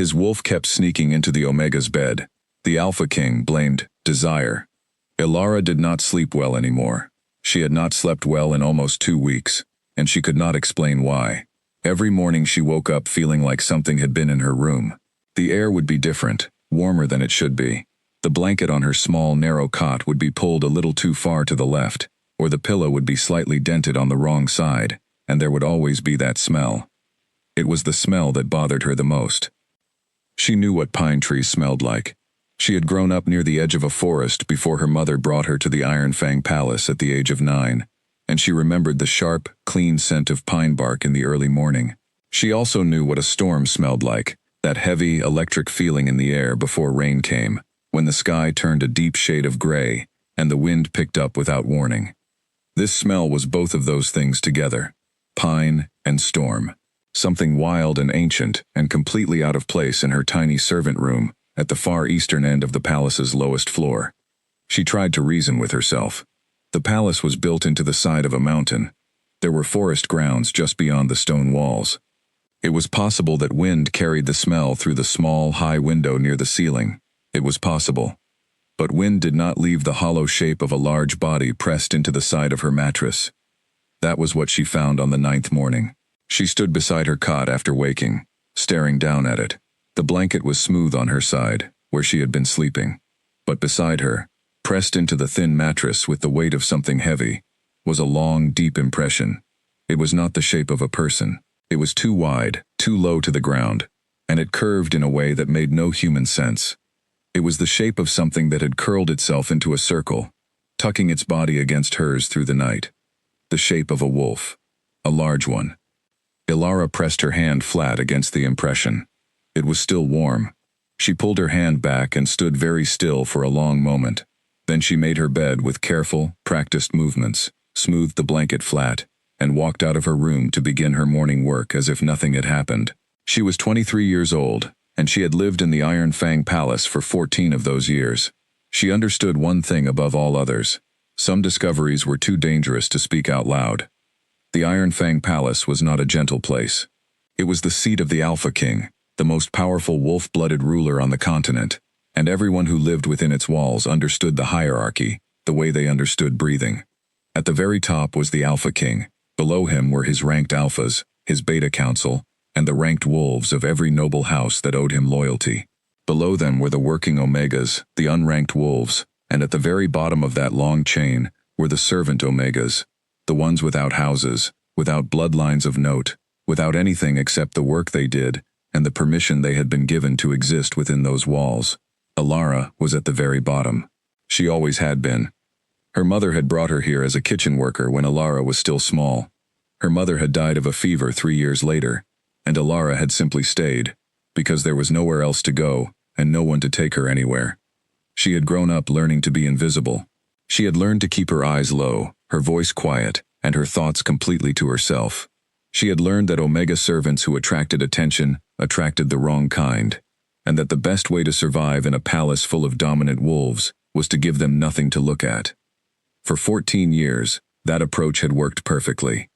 His wolf kept sneaking into the Omega's bed. The Alpha King blamed desire. Ilara did not sleep well anymore. She had not slept well in almost 2 weeks, and she could not explain why. Every morning she woke up feeling like something had been in her room. The air would be different, warmer than it should be. The blanket on her small, narrow cot would be pulled a little too far to the left, or the pillow would be slightly dented on the wrong side, and there would always be that smell. It was the smell that bothered her the most. She knew what pine trees smelled like. She had grown up near the edge of a forest before her mother brought her to the Iron Fang Palace at the age of 9, and she remembered the sharp, clean scent of pine bark in the early morning. She also knew what a storm smelled like, that heavy, electric feeling in the air before rain came, when the sky turned a deep shade of gray, and the wind picked up without warning. This smell was both of those things together, pine and storm, something wild and ancient and completely out of place in her tiny servant room at the far eastern end of the palace's lowest floor. She tried to reason with herself. The palace was built into the side of a mountain. There were forest grounds just beyond the stone walls. It was possible that wind carried the smell through the small, high window near the ceiling. It was possible. But wind did not leave the hollow shape of a large body pressed into the side of her mattress. That was what she found on the 9th morning. She stood beside her cot after waking, staring down at it. The blanket was smooth on her side, where she had been sleeping. But beside her, pressed into the thin mattress with the weight of something heavy, was a long, deep impression. It was not the shape of a person. It was too wide, too low to the ground, and it curved in a way that made no human sense. It was the shape of something that had curled itself into a circle, tucking its body against hers through the night. The shape of a wolf. A large one. Ilara pressed her hand flat against the impression. It was still warm. She pulled her hand back and stood very still for a long moment. Then she made her bed with careful, practiced movements, smoothed the blanket flat, and walked out of her room to begin her morning work as if nothing had happened. She was 23 years old, and she had lived in the Iron Fang Palace for 14 of those years. She understood one thing above all others. Some discoveries were too dangerous to speak out loud. The Iron Fang Palace was not a gentle place. It was the seat of the Alpha King, the most powerful wolf-blooded ruler on the continent, and everyone who lived within its walls understood the hierarchy, the way they understood breathing. At the very top was the Alpha King. Below him were his ranked alphas, his beta council, and the ranked wolves of every noble house that owed him loyalty. Below them were the working omegas, the unranked wolves, and at the very bottom of that long chain were the servant omegas, the ones without houses, without bloodlines of note, without anything except the work they did and the permission they had been given to exist within those walls. Ilara was at the very bottom. She always had been. Her mother had brought her here as a kitchen worker when Ilara was still small. Her mother had died of a fever 3 years later, and Ilara had simply stayed, because there was nowhere else to go and no one to take her anywhere. She had grown up learning to be invisible. She had learned to keep her eyes low, her voice quiet, and her thoughts completely to herself. She had learned that Omega servants who attracted attention attracted the wrong kind, and that the best way to survive in a palace full of dominant wolves was to give them nothing to look at. For 14 years, that approach had worked perfectly.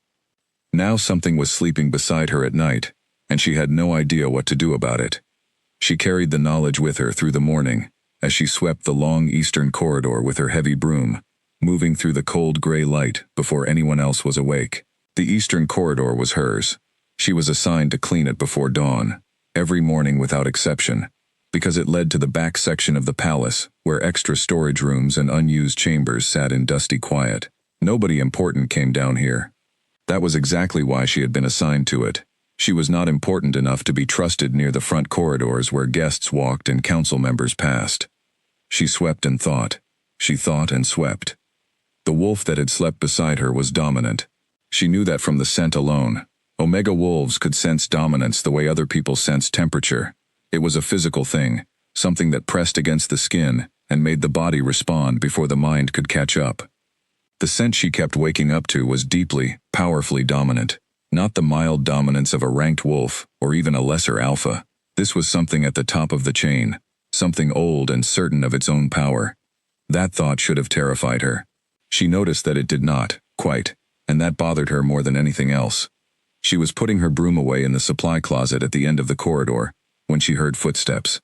Now something was sleeping beside her at night, and she had no idea what to do about it. She carried the knowledge with her through the morning, as she swept the long eastern corridor with her heavy broom, moving through the cold gray light before anyone else was awake. The eastern corridor was hers. She was assigned to clean it before dawn, every morning without exception, because it led to the back section of the palace, where extra storage rooms and unused chambers sat in dusty quiet. Nobody important came down here. That was exactly why she had been assigned to it. She was not important enough to be trusted near the front corridors where guests walked and council members passed. She swept and thought. She thought and swept. The wolf that had slept beside her was dominant. She knew that from the scent alone. Omega wolves could sense dominance the way other people sense temperature. It was a physical thing, something that pressed against the skin and made the body respond before the mind could catch up. The scent she kept waking up to was deeply, powerfully dominant. Not the mild dominance of a ranked wolf or even a lesser alpha. This was something at the top of the chain, something old and certain of its own power. That thought should have terrified her. She noticed that it did not, quite, and that bothered her more than anything else. She was putting her broom away in the supply closet at the end of the corridor, when she heard footsteps.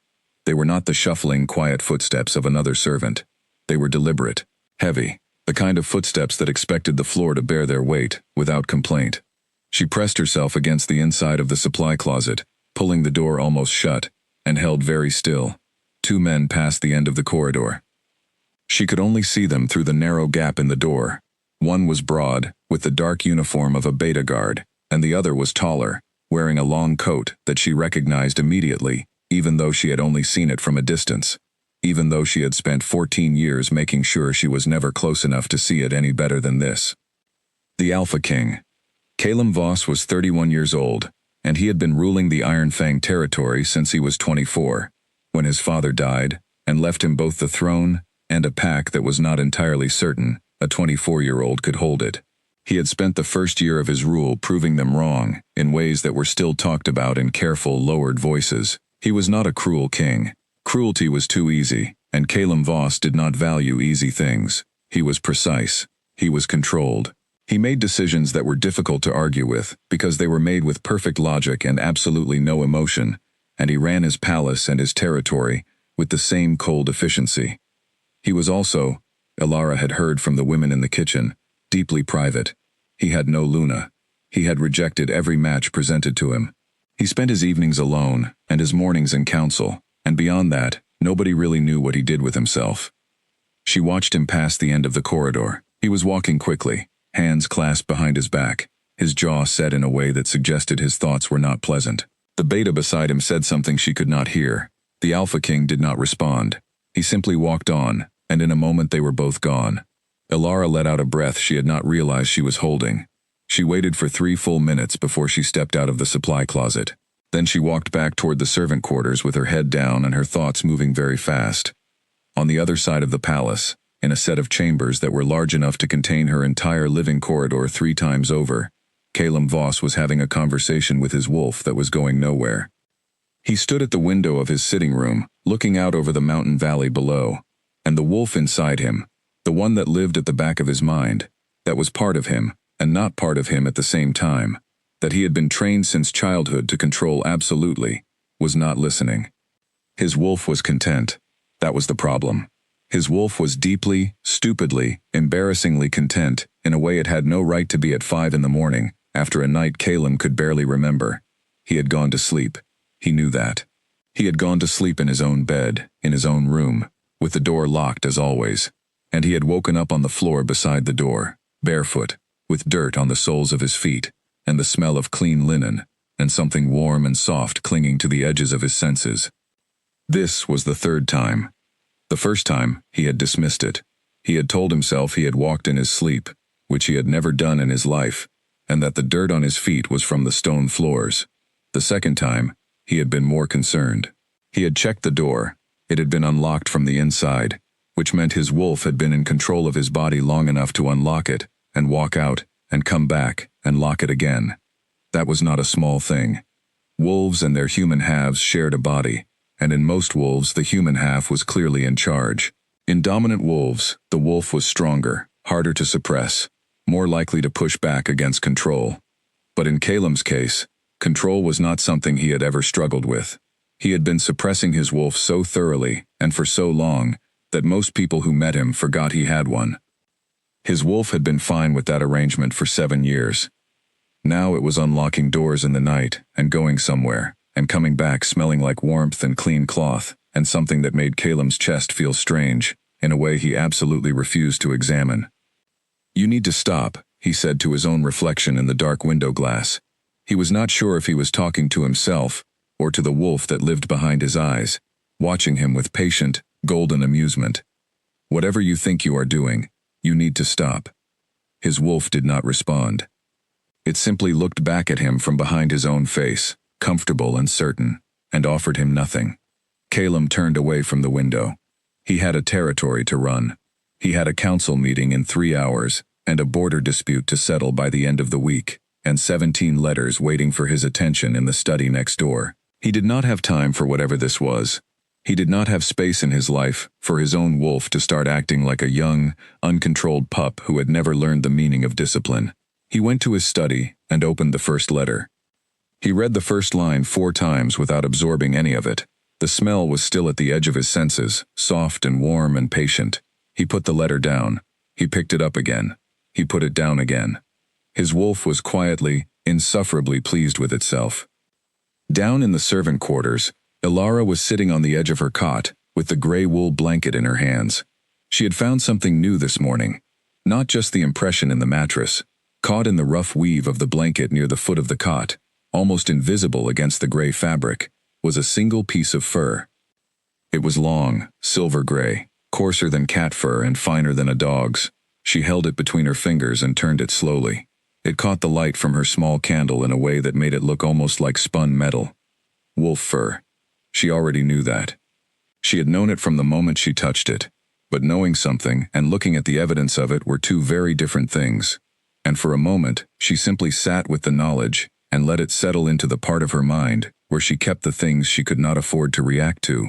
They were not the shuffling, quiet footsteps of another servant. They were deliberate, heavy, the kind of footsteps that expected the floor to bear their weight, without complaint. She pressed herself against the inside of the supply closet, pulling the door almost shut, and held very still. 2 men passed the end of the corridor. She could only see them through the narrow gap in the door. One was broad, with the dark uniform of a beta guard, and the other was taller, wearing a long coat that she recognized immediately, even though she had only seen it from a distance, even though she had spent 14 years making sure she was never close enough to see it any better than this. The Alpha King. Calum Voss was 31 years old, and he had been ruling the Iron Fang territory since he was 24, when his father died, and left him both the throne and a pack that was not entirely certain a 24-year-old could hold it. He had spent the first year of his rule proving them wrong in ways that were still talked about in careful, lowered voices. He was not a cruel king. Cruelty was too easy, and Calum Voss did not value easy things. He was precise. He was controlled. He made decisions that were difficult to argue with because they were made with perfect logic and absolutely no emotion, and he ran his palace and his territory with the same cold efficiency. He was also, Ilara had heard from the women in the kitchen, deeply private. He had no Luna. He had rejected every match presented to him. He spent his evenings alone and his mornings in council, and beyond that, nobody really knew what he did with himself. She watched him pass the end of the corridor. He was walking quickly, hands clasped behind his back, his jaw set in a way that suggested his thoughts were not pleasant. The beta beside him said something she could not hear. The Alpha King did not respond. He simply walked on, and in a moment they were both gone. Ilara let out a breath she had not realized she was holding. She waited for 3 full minutes before she stepped out of the supply closet. Then she walked back toward the servant quarters with her head down and her thoughts moving very fast. On the other side of the palace, in a set of chambers that were large enough to contain her entire living corridor 3 times over, Calum Voss was having a conversation with his wolf that was going nowhere. He stood at the window of his sitting room, looking out over the mountain valley below, and the wolf inside him, the one that lived at the back of his mind, that was part of him, and not part of him at the same time, that he had been trained since childhood to control absolutely, was not listening. His wolf was content. That was the problem. His wolf was deeply, stupidly, embarrassingly content in a way it had no right to be at 5 in the morning, after a night Calum could barely remember. He had gone to sleep. He knew that. He had gone to sleep in his own bed, in his own room, with the door locked as always, and he had woken up on the floor beside the door, barefoot, with dirt on the soles of his feet, and the smell of clean linen, and something warm and soft clinging to the edges of his senses. This was the 3rd time. The first time, he had dismissed it. He had told himself he had walked in his sleep, which he had never done in his life, and that the dirt on his feet was from the stone floors. The second time, he had been more concerned. He had checked the door. It had been unlocked from the inside, which meant his wolf had been in control of his body long enough to unlock it, and walk out, and come back, and lock it again. That was not a small thing. Wolves and their human halves shared a body, and in most wolves the human half was clearly in charge. In dominant wolves, the wolf was stronger, harder to suppress, more likely to push back against control. But in Calum's case, control was not something he had ever struggled with. He had been suppressing his wolf so thoroughly, and for so long, that most people who met him forgot he had one. His wolf had been fine with that arrangement for 7 years. Now it was unlocking doors in the night, and going somewhere, and coming back smelling like warmth and clean cloth, and something that made Calum's chest feel strange, in a way he absolutely refused to examine. "You need to stop," he said to his own reflection in the dark window glass. He was not sure if he was talking to himself, or to the wolf that lived behind his eyes, watching him with patient, golden amusement. "Whatever you think you are doing, you need to stop." His wolf did not respond. It simply looked back at him from behind his own face, comfortable and certain, and offered him nothing. Calum turned away from the window. He had a territory to run. He had a council meeting in 3 hours, and a border dispute to settle by the end of the week, and 17 letters waiting for his attention in the study next door. He did not have time for whatever this was. He did not have space in his life for his own wolf to start acting like a young, uncontrolled pup who had never learned the meaning of discipline. He went to his study and opened the first letter. He read the first line 4 times without absorbing any of it. The smell was still at the edge of his senses, soft and warm and patient. He put the letter down. He picked it up again. He put it down again. His wolf was quietly, insufferably pleased with itself. Down in the servant quarters, Ilara was sitting on the edge of her cot, with the gray wool blanket in her hands. She had found something new this morning. Not just the impression in the mattress. Caught in the rough weave of the blanket near the foot of the cot, almost invisible against the gray fabric, was a single piece of fur. It was long, silver gray, coarser than cat fur and finer than a dog's. She held it between her fingers and turned it slowly. It caught the light from her small candle in a way that made it look almost like spun metal. Wolf fur. She already knew that. She had known it from the moment she touched it. But knowing something and looking at the evidence of it were 2 very different things. And for a moment, she simply sat with the knowledge and let it settle into the part of her mind where she kept the things she could not afford to react to.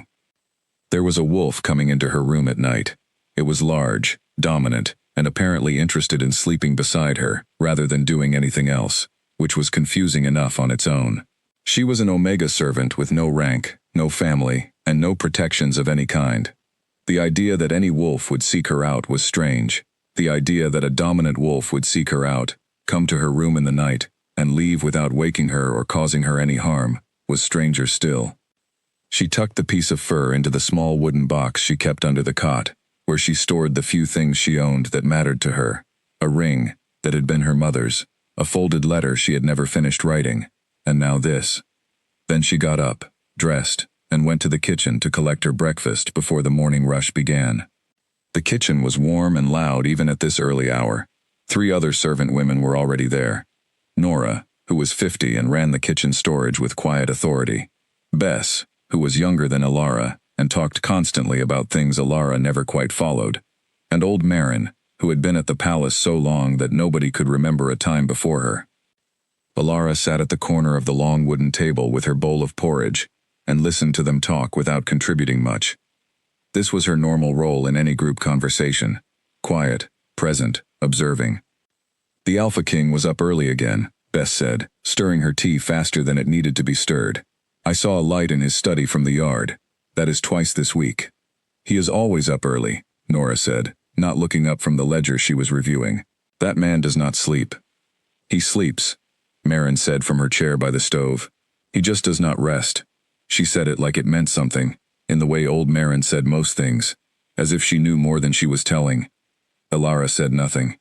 There was a wolf coming into her room at night. It was large, dominant, and apparently interested in sleeping beside her, rather than doing anything else, which was confusing enough on its own. She was an Omega servant with no rank, no family, and no protections of any kind. The idea that any wolf would seek her out was strange. The idea that a dominant wolf would seek her out, come to her room in the night, and leave without waking her or causing her any harm, was stranger still. She tucked the piece of fur into the small wooden box she kept under the cot, where she stored the few things she owned that mattered to her. A ring that had been her mother's, a folded letter she had never finished writing, and now this. Then she got up, dressed, and went to the kitchen to collect her breakfast before the morning rush began. The kitchen was warm and loud even at this early hour. 3 other servant women were already there. Nora, who was 50 and ran the kitchen storage with quiet authority. Bess, who was younger than Ilara and talked constantly about things Ilara never quite followed. And old Marin, who had been at the palace so long that nobody could remember a time before her. Ilara sat at the corner of the long wooden table with her bowl of porridge and listened to them talk without contributing much. This was her normal role in any group conversation. Quiet, present, observing. The Alpha King was up early again, Bess said, stirring her tea faster than it needed to be stirred. I saw a light in his study from the yard. That is twice this week. He is always up early, Nora said, not looking up from the ledger she was reviewing. That man does not sleep. He sleeps, Marin said from her chair by the stove. He just does not rest. She said it like it meant something, in the way old Marin said most things, as if she knew more than she was telling. Ilara said nothing.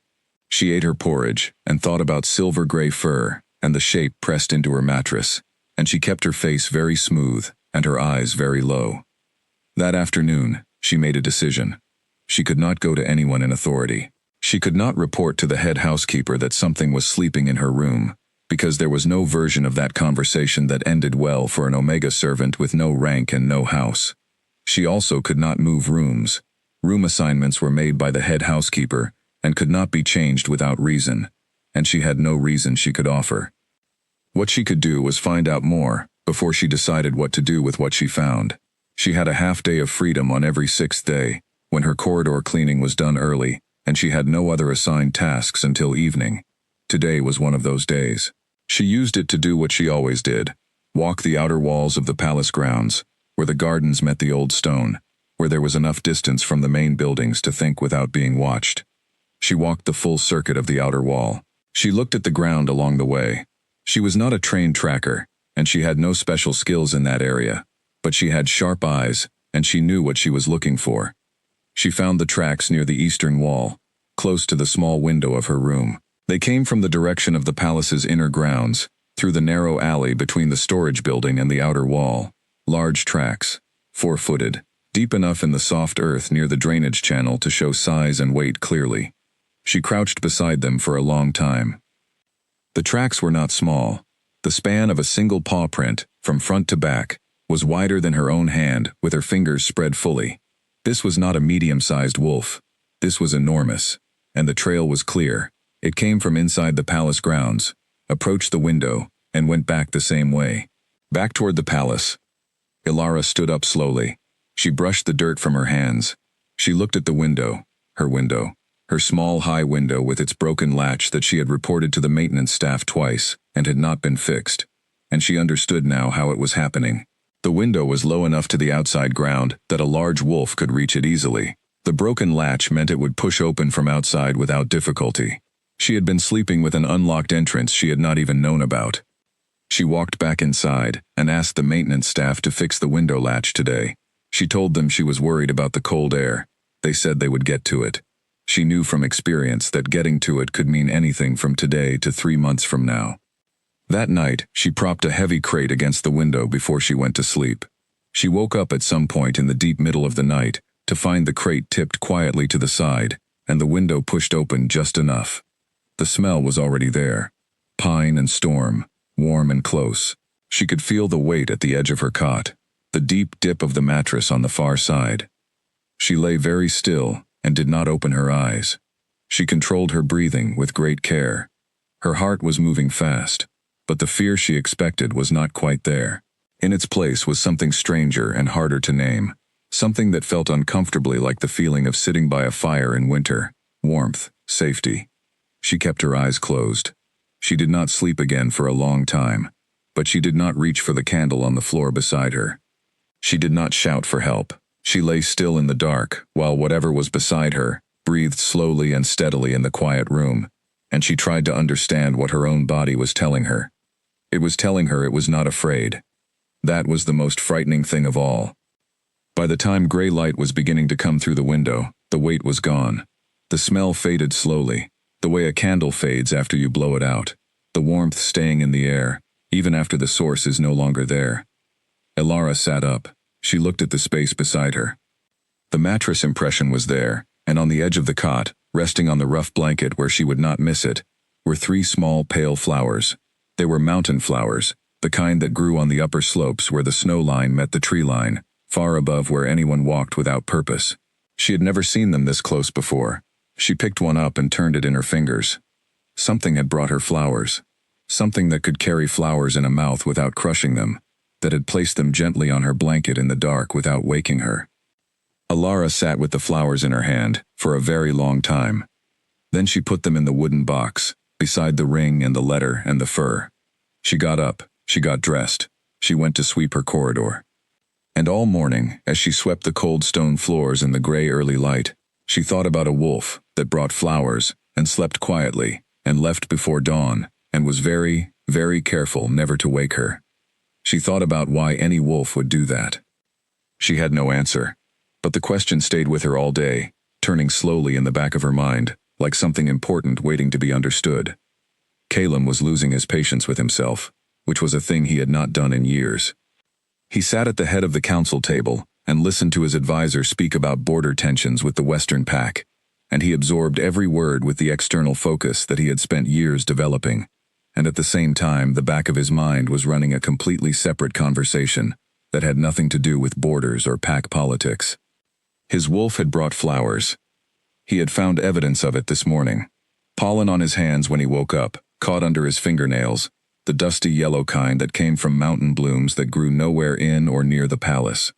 She ate her porridge and thought about silver-gray fur and the shape pressed into her mattress, and she kept her face very smooth and her eyes very low. That afternoon, she made a decision. She could not go to anyone in authority. She could not report to the head housekeeper that something was sleeping in her room, because there was no version of that conversation that ended well for an Omega servant with no rank and no house. She also could not move rooms. Room assignments were made by the head housekeeper and could not be changed without reason, and she had no reason she could offer. What she could do was find out more before she decided what to do with what she found. She had a half-day of freedom on every 6th day, when her corridor cleaning was done early, and she had no other assigned tasks until evening. Today was one of those days. She used it to do what she always did, walk the outer walls of the palace grounds, where the gardens met the old stone, where there was enough distance from the main buildings to think without being watched. She walked the full circuit of the outer wall. She looked at the ground along the way. She was not a trained tracker, and she had no special skills in that area, but she had sharp eyes, and she knew what she was looking for. She found the tracks near the eastern wall, close to the small window of her room. They came from the direction of the palace's inner grounds, through the narrow alley between the storage building and the outer wall. Large tracks, 4-footed, deep enough in the soft earth near the drainage channel to show size and weight clearly. She crouched beside them for a long time. The tracks were not small. The span of a single paw print, from front to back, was wider than her own hand, with her fingers spread fully. This was not a medium-sized wolf. This was enormous, and the trail was clear. It came from inside the palace grounds, approached the window, and went back the same way. Back toward the palace. Ilara stood up slowly. She brushed the dirt from her hands. She looked at the window, her small high window with its broken latch that she had reported to the maintenance staff twice and had not been fixed. and she understood now how it was happening. The window was low enough to the outside ground that a large wolf could reach it easily. The broken latch meant it would push open from outside without difficulty. She had been sleeping with an unlocked entrance she had not even known about. She walked back inside and asked the maintenance staff to fix the window latch today. She told them she was worried about the cold air. They said they would get to it. She knew from experience that getting to it could mean anything from today to 3 months from now. That night, she propped a heavy crate against the window before she went to sleep. She woke up at some point in the deep middle of the night to find the crate tipped quietly to the side and the window pushed open just enough. The smell was already there. Pine and storm, warm and close. She could feel the weight at the edge of her cot, the deep dip of the mattress on the far side. She lay very still and did not open her eyes. She controlled her breathing with great care. Her heart was moving fast, but the fear she expected was not quite there. In its place was something stranger and harder to name, something that felt uncomfortably like the feeling of sitting by a fire in winter, warmth, safety. She kept her eyes closed. She did not sleep again for a long time, but she did not reach for the candle on the floor beside her. She did not shout for help. She lay still in the dark, while whatever was beside her breathed slowly and steadily in the quiet room, and she tried to understand what her own body was telling her. It was telling her it was not afraid. That was the most frightening thing of all. By the time gray light was beginning to come through the window, the weight was gone. The smell faded slowly, the way a candle fades after you blow it out, the warmth staying in the air, even after the source is no longer there. Elara sat up. She looked at the space beside her. The mattress impression was there, and on the edge of the cot, resting on the rough blanket where she would not miss it, were 3 small pale flowers. They were mountain flowers, the kind that grew on the upper slopes where the snow line met the tree line, far above where anyone walked without purpose. She had never seen them this close before. She picked one up and turned it in her fingers. Something had brought her flowers. Something that could carry flowers in a mouth without crushing them, that had placed them gently on her blanket in the dark without waking her. Elara sat with the flowers in her hand for a very long time. Then she put them in the wooden box, beside the ring and the letter and the fur. She got up, she got dressed, she went to sweep her corridor. And all morning, as she swept the cold stone floors in the gray early light, she thought about a wolf that brought flowers and slept quietly and left before dawn and was very, very careful never to wake her. She thought about why any wolf would do that. She had no answer, but the question stayed with her all day, turning slowly in the back of her mind, like something important waiting to be understood. Calum was losing his patience with himself, which was a thing he had not done in years. He sat at the head of the council table and listened to his advisor speak about border tensions with the Western Pack, and he absorbed every word with the external focus that he had spent years developing, and at the same time the back of his mind was running a completely separate conversation that had nothing to do with borders or pack politics. His wolf had brought flowers. He had found evidence of it this morning. Pollen on his hands when he woke up, caught under his fingernails, the dusty yellow kind that came from mountain blooms that grew nowhere in or near the palace.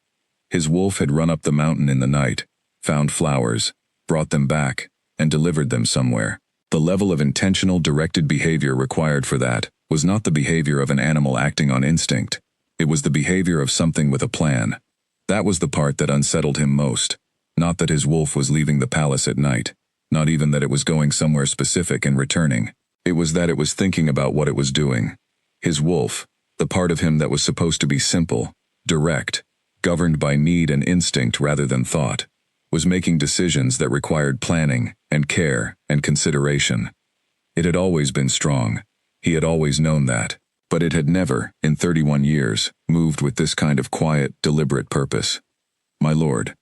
His wolf had run up the mountain in the night, found flowers, brought them back, and delivered them somewhere. The level of intentional, directed behavior required for that was not the behavior of an animal acting on instinct. It was the behavior of something with a plan. That was the part that unsettled him most. Not that his wolf was leaving the palace at night, not even that it was going somewhere specific and returning. It was that it was thinking about what it was doing. His wolf, the part of him that was supposed to be simple, direct, governed by need and instinct rather than thought, was making decisions that required planning and care and consideration. It had always been strong. He had always known that, but it had never, in 31 years, moved with this kind of quiet, deliberate purpose. My lord.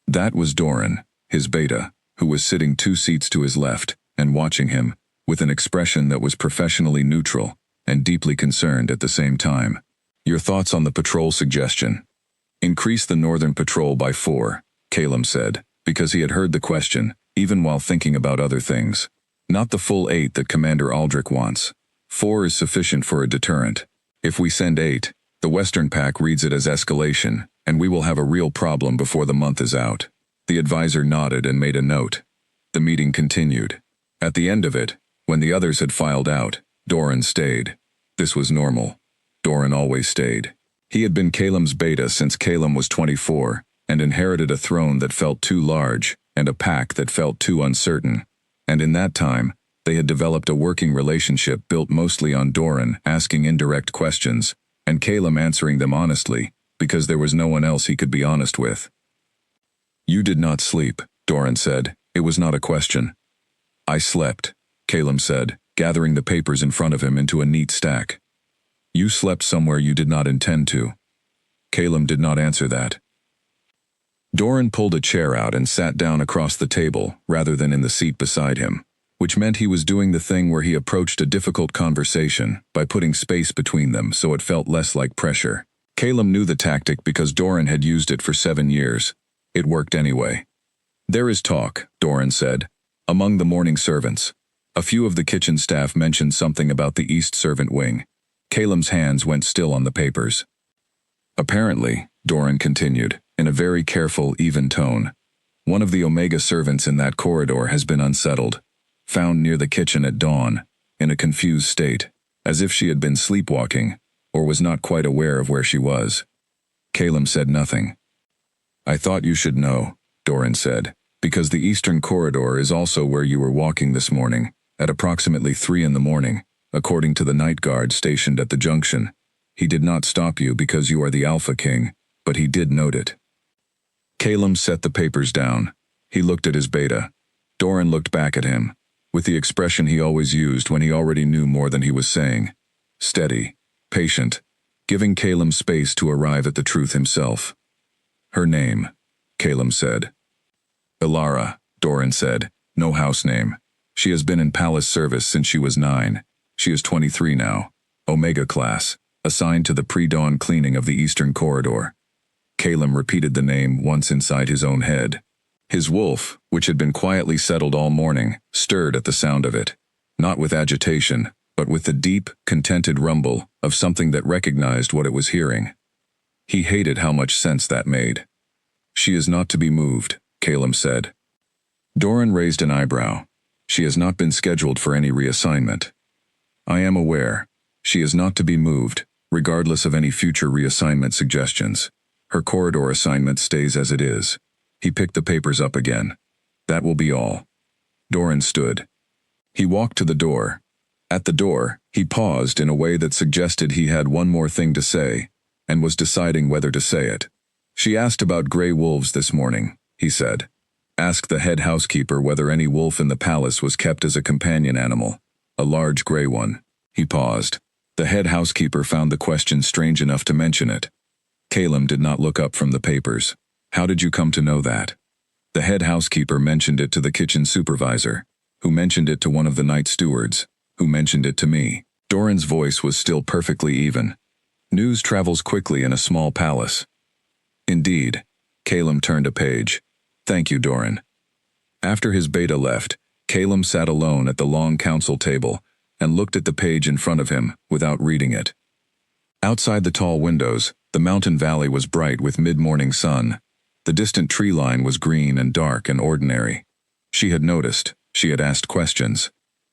That was Doran, his beta, who was sitting 2 seats to his left and watching him, with an expression that was professionally neutral and deeply concerned at the same time. Your thoughts on the patrol suggestion? Increase the northern patrol by 4, Calum said, because he had heard the question, even while thinking about other things. Not the full 8 that Commander Aldrich wants. 4 is sufficient for a deterrent. If we send 8, the Western Pack reads it as escalation, and we will have a real problem before the month is out. The advisor nodded and made a note. The meeting continued. At the end of it, when the others had filed out, Doran stayed. This was normal. Doran always stayed. He had been Calem's beta since Calem was 24, and inherited a throne that felt too large, and a pack that felt too uncertain. And in that time, they had developed a working relationship built mostly on Doran asking indirect questions, and Calem answering them honestly, because there was no one else he could be honest with. "You did not sleep," Doran said. "It was not a question." "I slept," Calem said, gathering the papers in front of him into a neat stack. "You slept somewhere you did not intend to." Calem did not answer that. Doran pulled a chair out and sat down across the table rather than in the seat beside him, which meant he was doing the thing where he approached a difficult conversation by putting space between them so it felt less like pressure. Calem knew the tactic because Doran had used it for 7 years. It worked anyway. "There is talk," Doran said, "among the morning servants. A few of the kitchen staff mentioned something about the East servant wing." Calem's hands went still on the papers. "Apparently," Doran continued, in a very careful, even tone, "one of the Omega servants in that corridor has been unsettled, found near the kitchen at dawn, in a confused state, as if she had been sleepwalking, or was not quite aware of where she was." Calem said nothing. "I thought you should know," Doran said, "because the eastern corridor is also where you were walking this morning, at approximately 3 in the morning, according to the night guard stationed at the junction. He did not stop you because you are the Alpha King, but he did note it." Calem set the papers down. He looked at his beta. Doran looked back at him, with the expression he always used when he already knew more than he was saying. Steady, patient, giving Calem space to arrive at the truth himself. "Her name," Calem said. "Ilara," Doran said. "No house name. She has been in palace service since she was 9. She is 23 now. Omega class, assigned to the pre-dawn cleaning of the eastern corridor." Calem repeated the name once inside his own head. His wolf, which had been quietly settled all morning, stirred at the sound of it, not with agitation, but with the deep, contented rumble of something that recognized what it was hearing. He hated how much sense that made. "She is not to be moved," Calem said. Doran raised an eyebrow. "She has not been scheduled for any reassignment." "I am aware. She is not to be moved, regardless of any future reassignment suggestions. Her corridor assignment stays as it is." He picked the papers up again. "That will be all." Doran stood. He walked to the door. At the door, he paused in a way that suggested he had one more thing to say, and was deciding whether to say it. "She asked about gray wolves this morning," he said. "Asked the head housekeeper whether any wolf in the palace was kept as a companion animal. A large gray one." He paused. The head housekeeper found the question strange enough to mention it. Calem did not look up from the papers. "How did you come to know that?" The head housekeeper mentioned it to the kitchen supervisor, who mentioned it to one of the night stewards, who mentioned it to me. Doran's voice was still perfectly even. "News travels quickly in a small palace." "Indeed." Calem turned a page. "Thank you, Doran." After his beta left, Calem sat alone at the long council table and looked at the page in front of him without reading it. Outside the tall windows, the mountain valley was bright with mid-morning sun. The distant tree line was green and dark and ordinary. She had noticed. She had asked questions.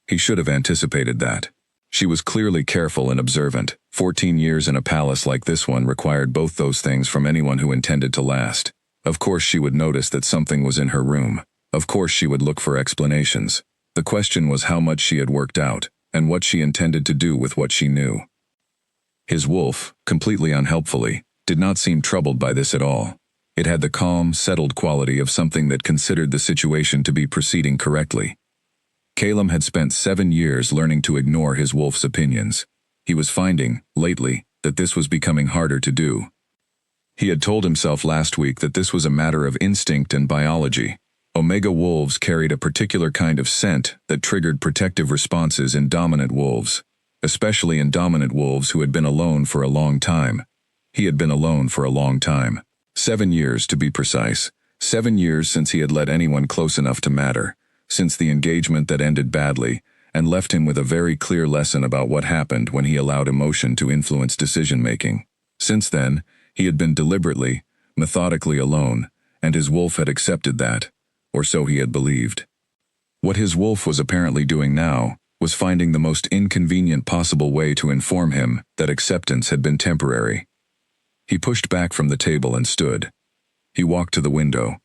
He should have anticipated that. She was clearly careful and observant. 14 years in a palace like this one required both those things from anyone who intended to last. Of course she would notice that something was in her room. Of course she would look for explanations. The question was how much she had worked out, and what she intended to do with what she knew. His wolf, completely unhelpfully, did not seem troubled by this at all. It had the calm, settled quality of something that considered the situation to be proceeding correctly. Calem had spent 7 years learning to ignore his wolf's opinions. He was finding, lately, that this was becoming harder to do. He had told himself last week that this was a matter of instinct and biology. Omega wolves carried a particular kind of scent that triggered protective responses in dominant wolves, especially in dominant wolves who had been alone for a long time. He had been alone for a long time. 7 years, to be precise. 7 years since he had let anyone close enough to matter, since the engagement that ended badly, and left him with a very clear lesson about what happened when he allowed emotion to influence decision-making. Since then, he had been deliberately, methodically alone, and his wolf had accepted that, or so he had believed. What his wolf was apparently doing now was finding the most inconvenient possible way to inform him that acceptance had been temporary. He pushed back from the table and stood. He walked to the window.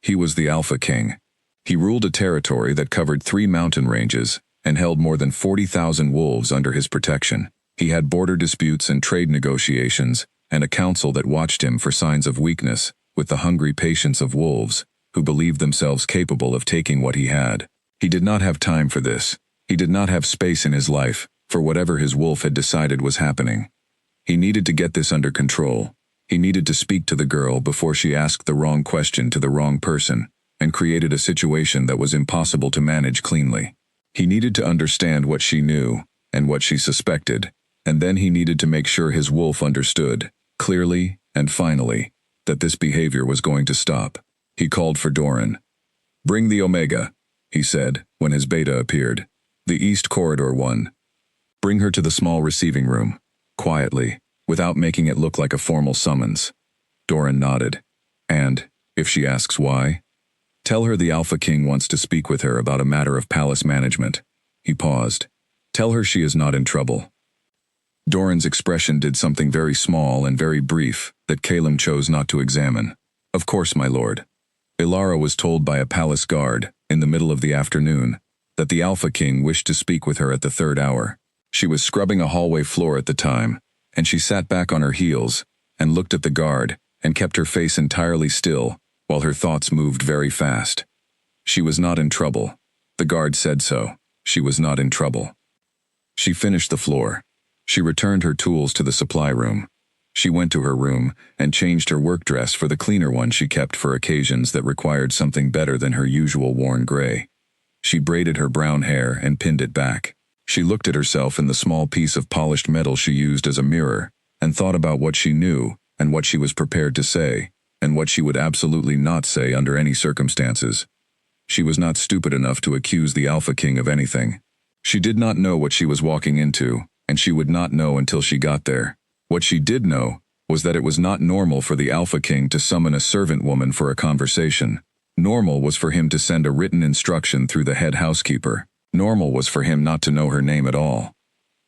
He was the Alpha King. He ruled a territory that covered 3 mountain ranges and held more than 40,000 wolves under his protection. He had border disputes and trade negotiations, and a council that watched him for signs of weakness, with the hungry patience of wolves, who believed themselves capable of taking what he had. He did not have time for this. He did not have space in his life for whatever his wolf had decided was happening. He needed to get this under control. He needed to speak to the girl before she asked the wrong question to the wrong person, and created a situation that was impossible to manage cleanly. He needed to understand what she knew, and what she suspected, and then he needed to make sure his wolf understood, clearly and finally, that this behavior was going to stop. He called for Doran. "Bring the Omega," he said, when his beta appeared. "The East Corridor 1. Bring her to the small receiving room, quietly, without making it look like a formal summons." Doran nodded. "And, if she asks why, tell her the Alpha King wants to speak with her about a matter of palace management." He paused. "Tell her she is not in trouble." Doran's expression did something very small and very brief that Calum chose not to examine. "Of course, my lord." Ilara was told by a palace guard, in the middle of the afternoon, that the Alpha King wished to speak with her at the 3rd hour. She was scrubbing a hallway floor at the time, and she sat back on her heels, and looked at the guard, and kept her face entirely still, while her thoughts moved very fast. She was not in trouble. The guard said so. She was not in trouble. She finished the floor. She returned her tools to the supply room. She went to her room and changed her work dress for the cleaner one she kept for occasions that required something better than her usual worn gray. She braided her brown hair and pinned it back. She looked at herself in the small piece of polished metal she used as a mirror, and thought about what she knew, and what she was prepared to say, and what she would absolutely not say under any circumstances. She was not stupid enough to accuse the Alpha King of anything. She did not know what she was walking into, and she would not know until she got there. What she did know was that it was not normal for the Alpha King to summon a servant woman for a conversation. Normal was for him to send a written instruction through the head housekeeper. Normal was for him not to know her name at all.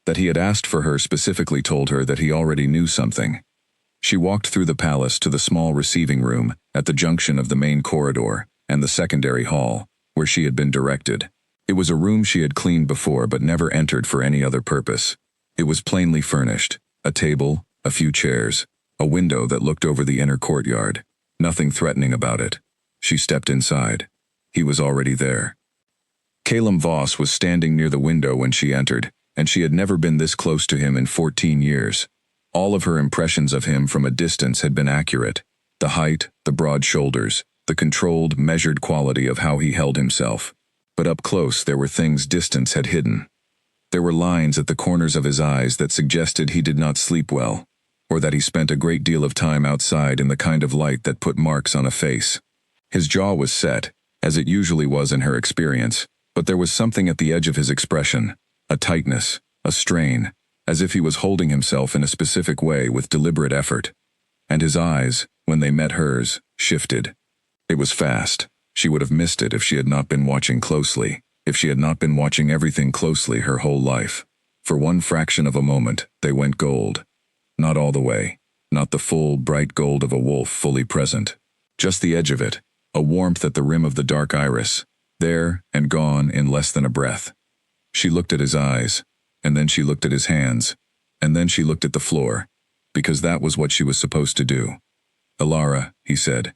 That he had asked for her specifically told her that he already knew something. She walked through the palace to the small receiving room at the junction of the main corridor and the secondary hall, where she had been directed. It was a room she had cleaned before but never entered for any other purpose. It was plainly furnished. A table, a few chairs, a window that looked over the inner courtyard. Nothing threatening about it. She stepped inside. He was already there. Calum Voss was standing near the window when she entered, and she had never been this close to him in 14 years. All of her impressions of him from a distance had been accurate. The height, the broad shoulders, the controlled, measured quality of how he held himself. But up close there were things distance had hidden. There were lines at the corners of his eyes that suggested he did not sleep well, or that he spent a great deal of time outside in the kind of light that put marks on a face. His jaw was set, as it usually was in her experience, but there was something at the edge of his expression, a tightness, a strain, as if he was holding himself in a specific way with deliberate effort. And his eyes, when they met hers, shifted. It was fast. She would have missed it if she had not been watching closely. If she had not been watching everything closely her whole life. For one fraction of a moment, they went gold. Not all the way. Not the full, bright gold of a wolf fully present. Just the edge of it, a warmth at the rim of the dark iris, there and gone in less than a breath. She looked at his eyes, and then she looked at his hands, and then she looked at the floor, because that was what she was supposed to do. "Ilara," he said.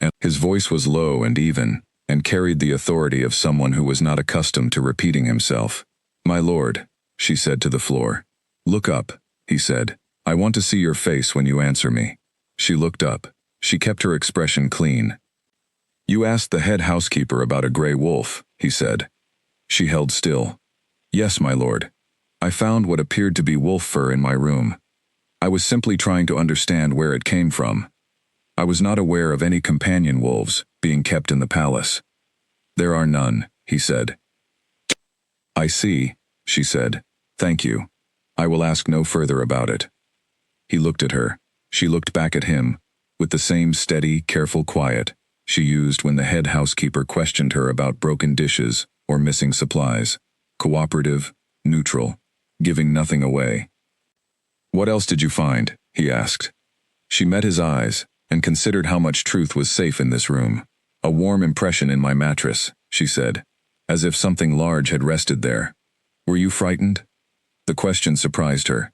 And his voice was low and even, and carried the authority of someone who was not accustomed to repeating himself. "My lord," she said to the floor. "Look up," he said. "I want to see your face when you answer me." She looked up. She kept her expression clean. "You asked the head housekeeper about a gray wolf," he said. She held still. "Yes, my lord. I found what appeared to be wolf fur in my room. I was simply trying to understand where it came from. I was not aware of any companion wolves being kept in the palace." "There are none," he said. "I see," she said. "Thank you. I will ask no further about it." He looked at her. She looked back at him, with the same steady, careful quiet she used when the head housekeeper questioned her about broken dishes or missing supplies. cooperative, neutral, giving nothing away. "What else did you find?" he asked. She met his eyes, and considered how much truth was safe in this room. "A warm impression in my mattress," she said, as if something large had rested there. "Were you frightened?" The question surprised her.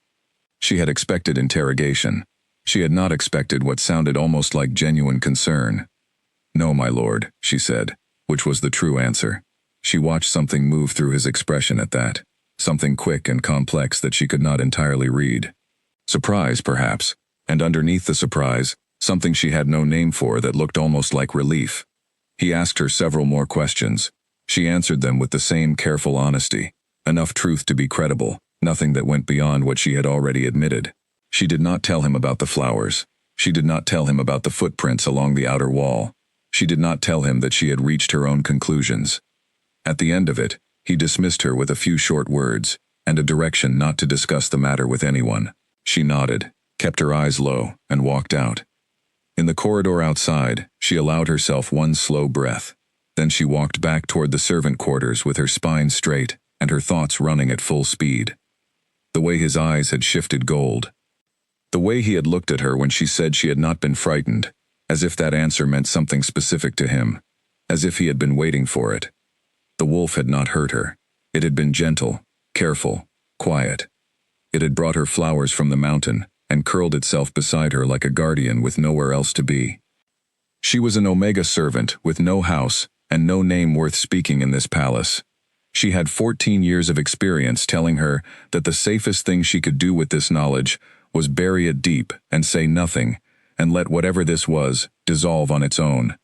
She had expected interrogation. She had not expected what sounded almost like genuine concern. "No, my lord," she said, which was the true answer. She watched something move through his expression at that, something quick and complex that she could not entirely read. Surprise, perhaps, and underneath the surprise, something she had no name for that looked almost like relief. He asked her several more questions. She answered them with the same careful honesty, enough truth to be credible, nothing that went beyond what she had already admitted. She did not tell him about the flowers. She did not tell him about the footprints along the outer wall. She did not tell him that she had reached her own conclusions. At the end of it, he dismissed her with a few short words, and a direction not to discuss the matter with anyone. She nodded, kept her eyes low, and walked out. In the corridor outside, she allowed herself one slow breath. Then she walked back toward the servant quarters with her spine straight and her thoughts running at full speed. The way his eyes had shifted gold. The way he had looked at her when she said she had not been frightened, as if that answer meant something specific to him, as if he had been waiting for it. The wolf had not hurt her. It had been gentle, careful, quiet. It had brought her flowers from the mountain and curled itself beside her like a guardian with nowhere else to be. She was an Omega servant with no house and no name worth speaking in this palace. She had 14 years of experience telling her that the safest thing she could do with this knowledge was bury it deep and say nothing, and let whatever this was dissolve on its own.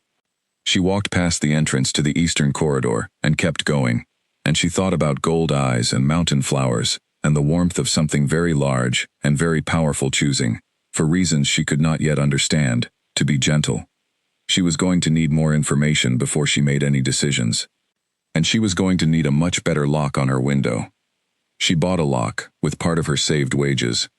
She walked past the entrance to the eastern corridor and kept going, and she thought about gold eyes and mountain flowers and the warmth of something very large and very powerful choosing, for reasons she could not yet understand, to be gentle. She was going to need more information before she made any decisions. And she was going to need a much better lock on her window. She bought a lock with part of her saved wages,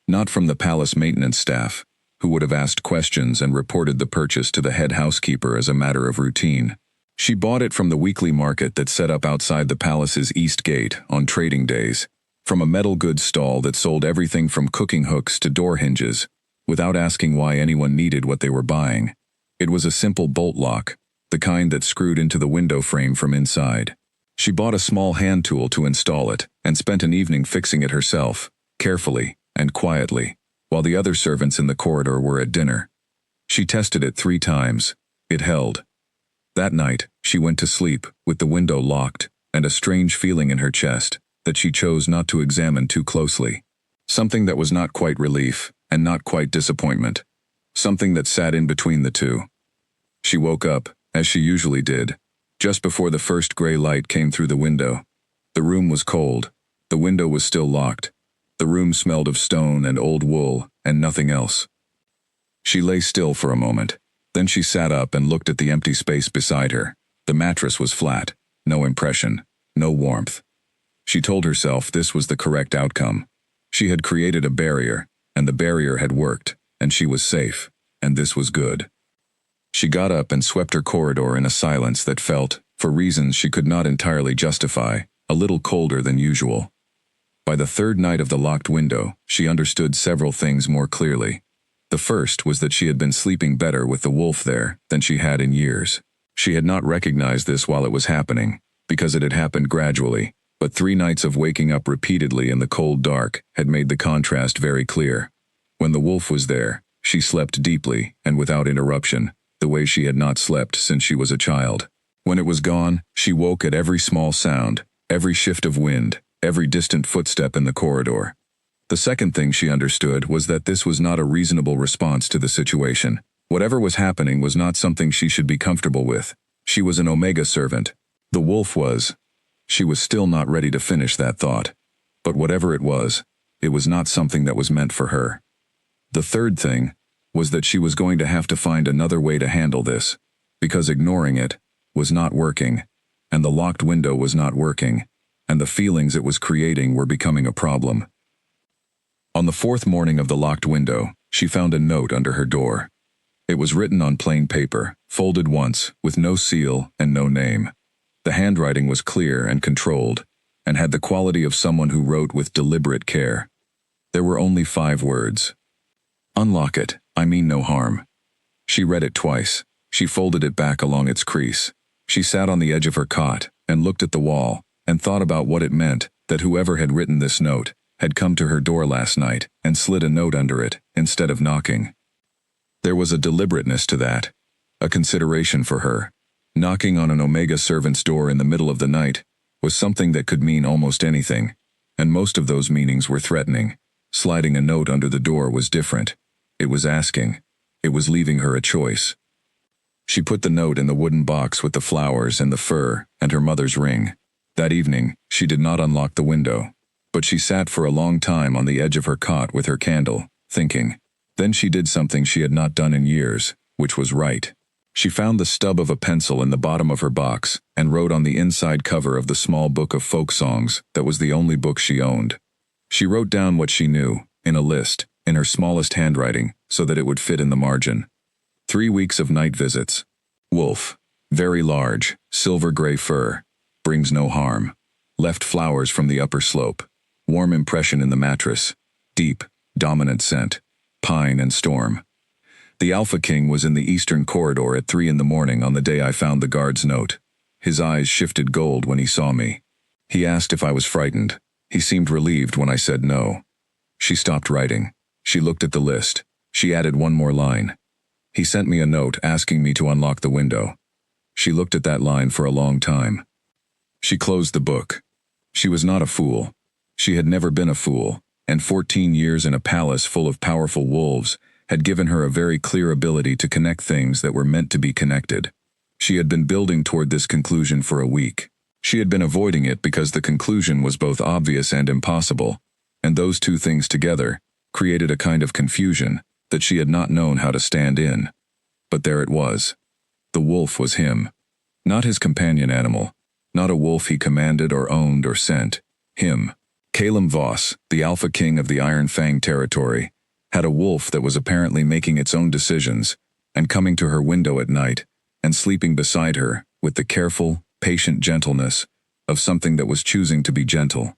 not from the palace maintenance staff, who would have asked questions and reported the purchase to the head housekeeper as a matter of routine. She bought it from the weekly market that set up outside the palace's east gate on trading days, from a metal goods stall that sold everything from cooking hooks to door hinges, without asking why anyone needed what they were buying. It was a simple bolt lock, the kind that screwed into the window frame from inside. She bought a small hand tool to install it and spent an evening fixing it herself, carefully and quietly, while the other servants in the corridor were at dinner. She tested it 3 times. It held. That night, she went to sleep with the window locked and a strange feeling in her chest that she chose not to examine too closely. Something that was not quite relief and not quite disappointment. Something that sat in between the two. She woke up, as she usually did, just before the first gray light came through the window. The room was cold. The window was still locked. The room smelled of stone and old wool and nothing else. She lay still for a moment. Then she sat up and looked at the empty space beside her. The mattress was flat. No impression. No warmth. She told herself this was the correct outcome. She had created a barrier, and the barrier had worked, and she was safe, and this was good. She got up and swept her corridor in a silence that felt, for reasons she could not entirely justify, a little colder than usual. By the 3rd night of the locked window, she understood several things more clearly. The first was that she had been sleeping better with the wolf there than she had in years. She had not recognized this while it was happening, because it had happened gradually, but 3 nights of waking up repeatedly in the cold dark had made the contrast very clear. When the wolf was there, she slept deeply and without interruption, the way she had not slept since she was a child. When it was gone, she woke at every small sound, every shift of wind, every distant footstep in the corridor. The second thing she understood was that this was not a reasonable response to the situation. Whatever was happening was not something she should be comfortable with. She was an Omega servant. The wolf was. She was still not ready to finish that thought. But whatever it was not something that was meant for her. The third thing was that she was going to have to find another way to handle this, because ignoring it was not working, and the locked window was not working, and the feelings it was creating were becoming a problem. On the 4th morning of the locked window, she found a note under her door. It was written on plain paper, folded once, with no seal and no name. The handwriting was clear and controlled, and had the quality of someone who wrote with deliberate care. There were only 5 words. "Unlock it, I mean no harm." She read it twice. She folded it back along its crease. She sat on the edge of her cot and looked at the wall and thought about what it meant that whoever had written this note had come to her door last night and slid a note under it instead of knocking. There was a deliberateness to that, a consideration for her. Knocking on an Omega servant's door in the middle of the night was something that could mean almost anything, and most of those meanings were threatening. Sliding a note under the door was different. It was asking. It was leaving her a choice. She put the note in the wooden box with the flowers and the fur and her mother's ring. That evening, she did not unlock the window, but she sat for a long time on the edge of her cot with her candle, thinking. Then she did something she had not done in years, which was write. She found the stub of a pencil in the bottom of her box and wrote on the inside cover of the small book of folk songs that was the only book she owned. She wrote down what she knew, in a list, in her smallest handwriting, so that it would fit in the margin. 3 weeks of night visits. Wolf. Very large, silver-gray fur. Brings no harm. Left flowers from the upper slope. Warm impression in the mattress. Deep, dominant scent. Pine and storm. The Alpha King was in the eastern corridor at 3 in the morning on the day I found the guard's note. His eyes shifted gold when he saw me. He asked if I was frightened. He seemed relieved when I said no. She stopped writing. She looked at the list. She added one more line. He sent me a note asking me to unlock the window. She looked at that line for a long time. She closed the book. She was not a fool. She had never been a fool, and 14 years in a palace full of powerful wolves had given her a very clear ability to connect things that were meant to be connected. She had been building toward this conclusion for a week. She had been avoiding it because the conclusion was both obvious and impossible, and those two things together created a kind of confusion that she had not known how to stand in. But there it was. The wolf was him. Not his companion animal. Not a wolf he commanded or owned or sent. Him. Calum Voss, the Alpha King of the Iron Fang territory, had a wolf that was apparently making its own decisions and coming to her window at night and sleeping beside her with the careful, patient gentleness of something that was choosing to be gentle,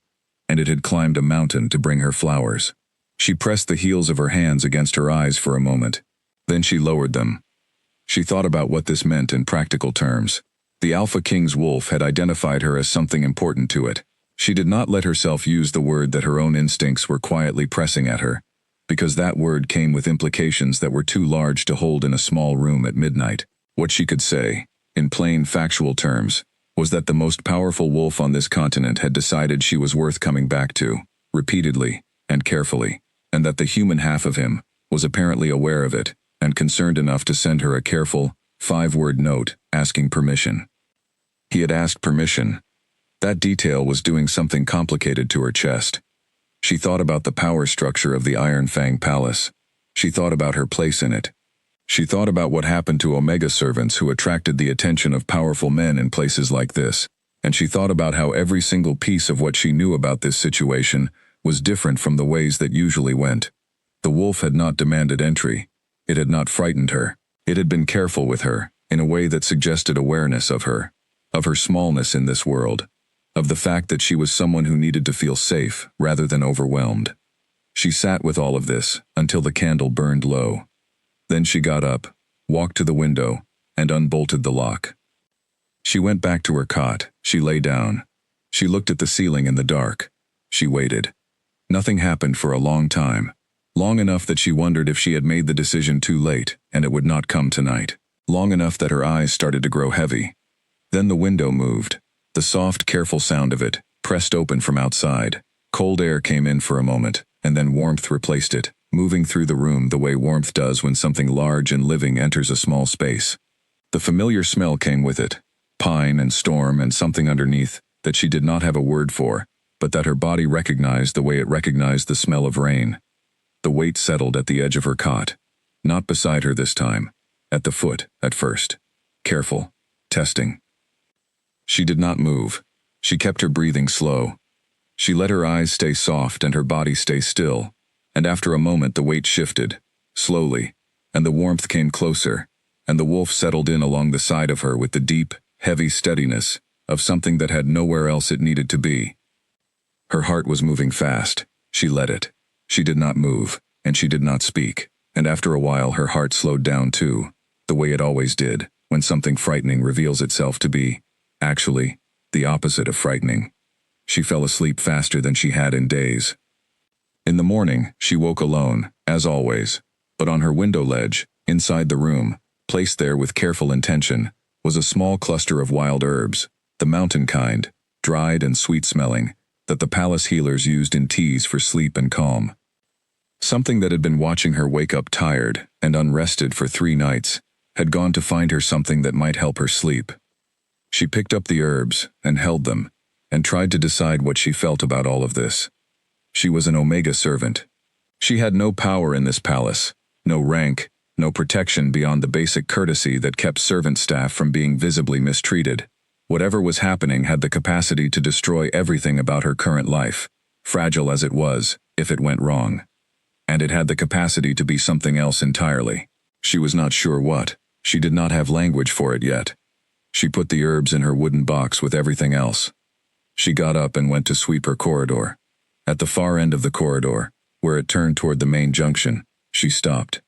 and it had climbed a mountain to bring her flowers. She pressed the heels of her hands against her eyes for a moment. Then she lowered them. She thought about what this meant in practical terms. The Alpha King's wolf had identified her as something important to it. She did not let herself use the word that her own instincts were quietly pressing at her, because that word came with implications that were too large to hold in a small room at midnight. What she could say, in plain factual terms, was that the most powerful wolf on this continent had decided she was worth coming back to, repeatedly and carefully, and that the human half of him was apparently aware of it and concerned enough to send her a careful, 5-word note asking permission. He had asked permission. That detail was doing something complicated to her chest. She thought about the power structure of the Iron Fang Palace. She thought about her place in it. She thought about what happened to Omega servants who attracted the attention of powerful men in places like this, and she thought about how every single piece of what she knew about this situation was different from the ways that usually went. The wolf had not demanded entry. It had not frightened her. It had been careful with her, in a way that suggested awareness of her smallness in this world, of the fact that she was someone who needed to feel safe rather than overwhelmed. She sat with all of this until the candle burned low. Then she got up, walked to the window, and unbolted the lock. She went back to her cot. She lay down. She looked at the ceiling in the dark. She waited. Nothing happened for a long time. Long enough that she wondered if she had made the decision too late and it would not come tonight. Long enough that her eyes started to grow heavy. Then the window moved. The soft, careful sound of it pressed open from outside. Cold air came in for a moment, and then warmth replaced it, moving through the room the way warmth does when something large and living enters a small space. The familiar smell came with it, pine and storm and something underneath that she did not have a word for, but that her body recognized the way it recognized the smell of rain. The weight settled at the edge of her cot. Not beside her this time. At the foot, at first. Careful. Testing. She did not move. She kept her breathing slow. She let her eyes stay soft and her body stay still, and after a moment the weight shifted, slowly, and the warmth came closer, and the wolf settled in along the side of her with the deep, heavy steadiness of something that had nowhere else it needed to be. Her heart was moving fast. She let it. She did not move, and she did not speak. And after a while her heart slowed down too, the way it always did, when something frightening reveals itself to be, actually, the opposite of frightening. She fell asleep faster than she had in days. In the morning, she woke alone, as always, but on her window ledge, inside the room, placed there with careful intention, was a small cluster of wild herbs, the mountain kind, dried and sweet-smelling, that the palace healers used in teas for sleep and calm. Something that had been watching her wake up tired and unrested for 3 nights had gone to find her something that might help her sleep. She picked up the herbs and held them, and tried to decide what she felt about all of this. She was an Omega servant. She had no power in this palace, no rank, no protection beyond the basic courtesy that kept servant staff from being visibly mistreated. Whatever was happening had the capacity to destroy everything about her current life, fragile as it was, if it went wrong. And it had the capacity to be something else entirely. She was not sure what. She did not have language for it yet. She put the herbs in her wooden box with everything else. She got up and went to sweep her corridor. At the far end of the corridor, where it turned toward the main junction, she stopped.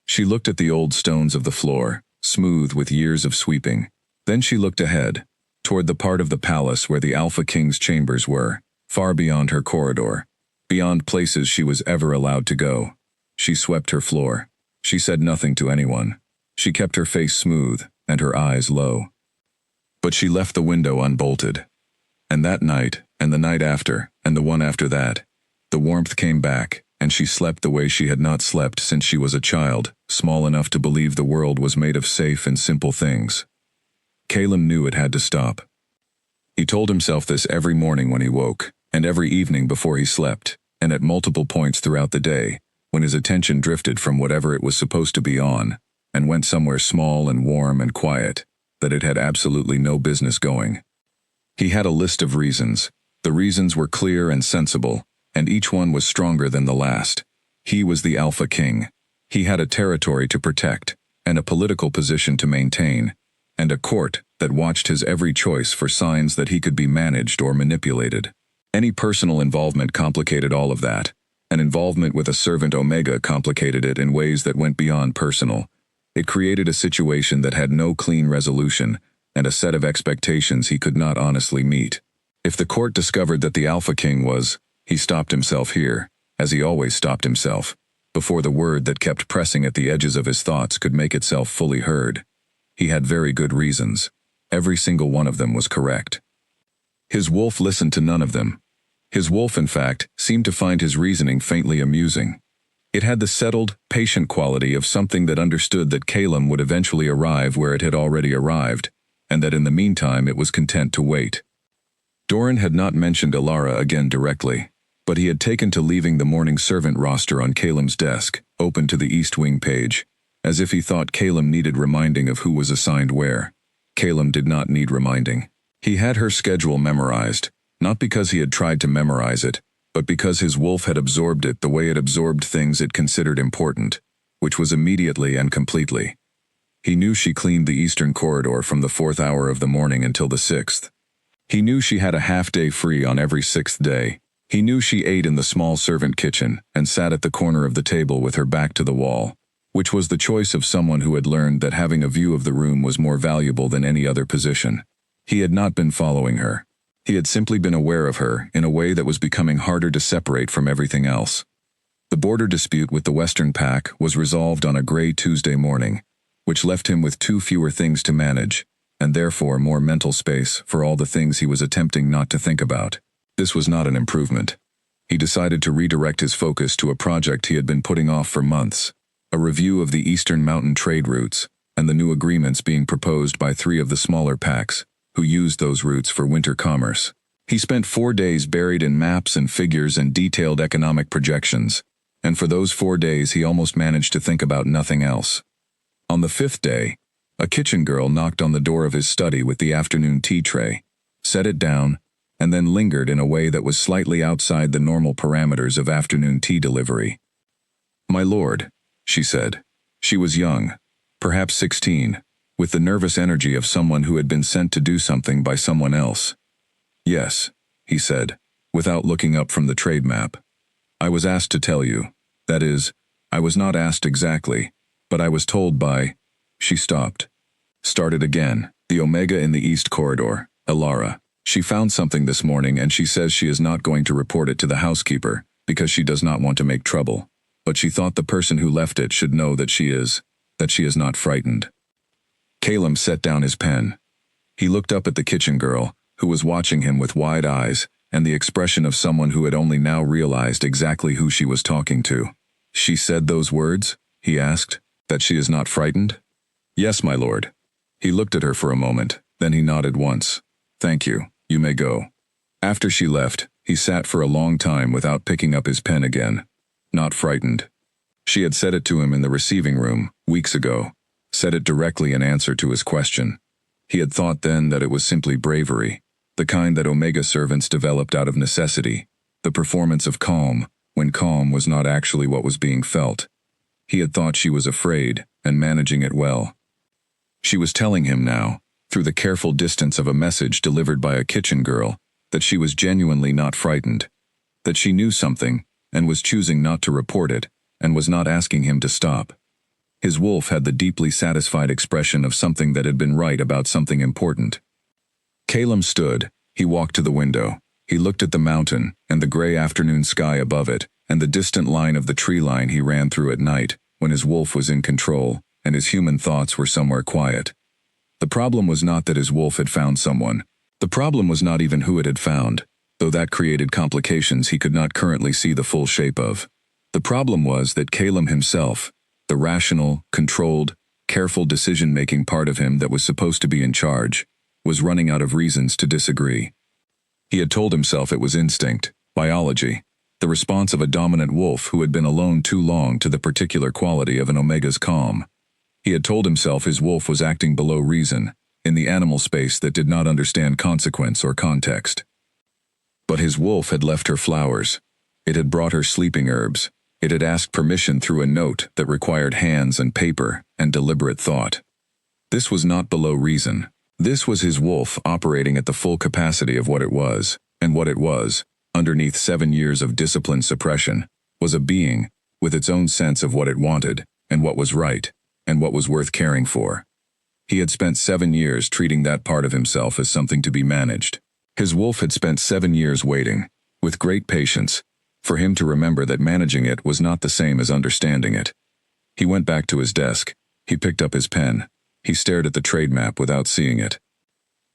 She looked at the old stones of the floor, smooth with years of sweeping. Then she looked ahead, toward the part of the palace where the Alpha King's chambers were, far beyond her corridor, beyond places she was ever allowed to go. She swept her floor. She said nothing to anyone. She kept her face smooth and her eyes low. But she left the window unbolted. And that night, and the night after, and the one after that, the warmth came back, and she slept the way she had not slept since she was a child, small enough to believe the world was made of safe and simple things. Calum knew it had to stop. He told himself this every morning when he woke, and every evening before he slept, and at multiple points throughout the day, when his attention drifted from whatever it was supposed to be on, and went somewhere small and warm and quiet, that it had absolutely no business going. He had a list of reasons. The reasons were clear and sensible, and each one was stronger than the last. He was the Alpha King. He had a territory to protect, and a political position to maintain, and a court that watched his every choice for signs that he could be managed or manipulated. Any personal involvement complicated all of that. An involvement with a servant Omega complicated it in ways that went beyond personal. It created a situation that had no clean resolution, and a set of expectations he could not honestly meet. If the court discovered that the Alpha King was, he stopped himself here, as he always stopped himself, before the word that kept pressing at the edges of his thoughts could make itself fully heard. He had very good reasons. Every single one of them was correct. His wolf listened to none of them. His wolf, in fact, seemed to find his reasoning faintly amusing. It had the settled, patient quality of something that understood that Calum would eventually arrive where it had already arrived, and that in the meantime it was content to wait. Doran had not mentioned Ilara again directly, but he had taken to leaving the morning servant roster on Calum's desk, open to the East Wing page, as if he thought Calum needed reminding of who was assigned where. Calum did not need reminding. He had her schedule memorized, not because he had tried to memorize it, but because his wolf had absorbed it the way it absorbed things it considered important, which was immediately and completely. He knew she cleaned the eastern corridor from the 4th hour of the morning until the 6th. He knew she had a half-day free on every 6th day. He knew she ate in the small servant kitchen and sat at the corner of the table with her back to the wall, which was the choice of someone who had learned that having a view of the room was more valuable than any other position. He had not been following her. He had simply been aware of her in a way that was becoming harder to separate from everything else. The border dispute with the Western Pack was resolved on a gray Tuesday morning, which left him with 2 fewer things to manage, and therefore more mental space for all the things he was attempting not to think about. This was not an improvement. He decided to redirect his focus to a project he had been putting off for months, a review of the Eastern Mountain trade routes, and the new agreements being proposed by 3 of the smaller packs, who used those routes for winter commerce. He spent 4 days buried in maps and figures and detailed economic projections, and for those 4 days he almost managed to think about nothing else. On the 5th day, a kitchen girl knocked on the door of his study with the afternoon tea tray, set it down, and then lingered in a way that was slightly outside the normal parameters of afternoon tea delivery. "My lord," she said. She was young, perhaps 16, with the nervous energy of someone who had been sent to do something by someone else. "Yes," he said. without looking up from the trade map. I was asked to tell you. That is, I was not asked exactly, but I was told by... She stopped. Started again. The Omega in the East Corridor. Elara. She found something this morning and she says she is not going to report it to the housekeeper because she does not want to make trouble. But she thought the person who left it should know that she is not frightened. Calum set down his pen. He looked up at the kitchen girl, who was watching him with wide eyes and the expression of someone who had only now realized exactly who she was talking to. She said those words? He asked. That she is not frightened? Yes, my lord. He looked at her for a moment, then he nodded once. Thank you, you may go. After she left, he sat for a long time without picking up his pen again. Not frightened. She had said it to him in the receiving room, weeks ago, said it directly in answer to his question. He had thought then that it was simply bravery, the kind that Omega servants developed out of necessity, the performance of calm, when calm was not actually what was being felt. He had thought she was afraid, and managing it well. She was telling him now, through the careful distance of a message delivered by a kitchen girl, that she was genuinely not frightened, that she knew something, and was choosing not to report it, and was not asking him to stop. His wolf had the deeply satisfied expression of something that had been right about something important. Calum stood. He walked to the window. He looked at the mountain, and the gray afternoon sky above it, and the distant line of the tree line he ran through at night, when his wolf was in control, and his human thoughts were somewhere quiet. The problem was not that his wolf had found someone. The problem was not even who it had found, though that created complications he could not currently see the full shape of. The problem was that Calum himself, the rational, controlled, careful decision-making part of him that was supposed to be in charge, was running out of reasons to disagree. He had told himself it was instinct, biology, the response of a dominant wolf who had been alone too long to the particular quality of an Omega's calm. He had told himself his wolf was acting below reason, in the animal space that did not understand consequence or context. But his wolf had left her flowers. It had brought her sleeping herbs. It had asked permission through a note that required hands and paper and deliberate thought. This was not below reason. This was his wolf operating at the full capacity of what it was, and what it was, underneath 7 years of disciplined suppression, was a being, with its own sense of what it wanted, and what was right, and what was worth caring for. He had spent 7 years treating that part of himself as something to be managed. His wolf had spent 7 years waiting, with great patience, for him to remember that managing it was not the same as understanding it. He went back to his desk. He picked up his pen. He stared at the trade map without seeing it.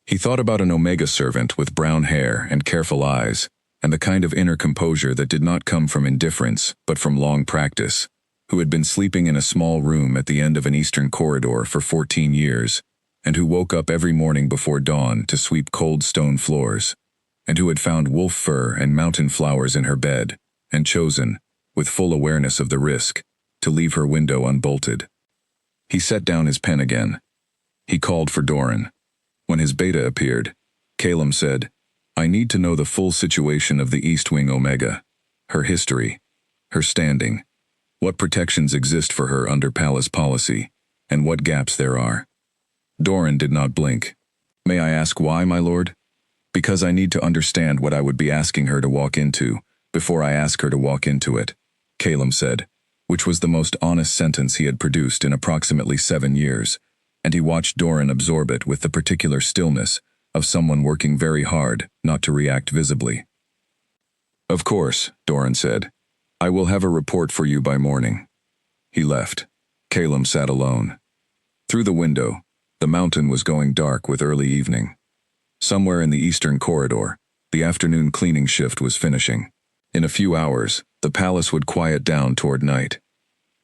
He thought about an Omega servant with brown hair and careful eyes, and the kind of inner composure that did not come from indifference, but from long practice, who had been sleeping in a small room at the end of an eastern corridor for 14 years, and who woke up every morning before dawn to sweep cold stone floors, and who had found wolf fur and mountain flowers in her bed, and chosen, with full awareness of the risk, to leave her window unbolted. He set down his pen again. He called for Doran. When his beta appeared, Calum said, "I need to know the full situation of the East Wing Omega, her history, her standing, what protections exist for her under palace policy, and what gaps there are." Doran did not blink. "May I ask why, my lord?" "Because I need to understand what I would be asking her to walk into, before I ask her to walk into it," Calum said, which was the most honest sentence he had produced in approximately 7 years, and he watched Doran absorb it with the particular stillness of someone working very hard not to react visibly. "Of course," Doran said. "I will have a report for you by morning." He left. Calum sat alone. Through the window, the mountain was going dark with early evening. Somewhere in the eastern corridor, the afternoon cleaning shift was finishing. In a few hours, the palace would quiet down toward night.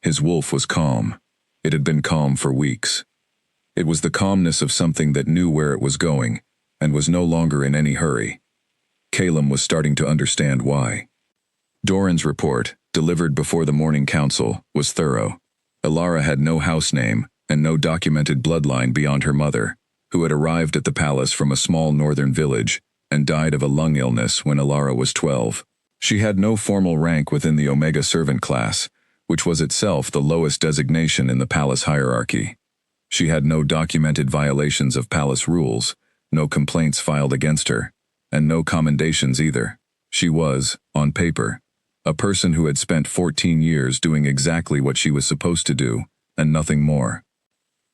His wolf was calm. It had been calm for weeks. It was the calmness of something that knew where it was going, and was no longer in any hurry. Calum was starting to understand why. Doran's report, delivered before the morning council, was thorough. Elara had no house name, and no documented bloodline beyond her mother, who had arrived at the palace from a small northern village, and died of a lung illness when Elara was 12. She had no formal rank within the Omega servant class, which was itself the lowest designation in the palace hierarchy. She had no documented violations of palace rules, no complaints filed against her, and no commendations either. She was, on paper, a person who had spent 14 years doing exactly what she was supposed to do, and nothing more.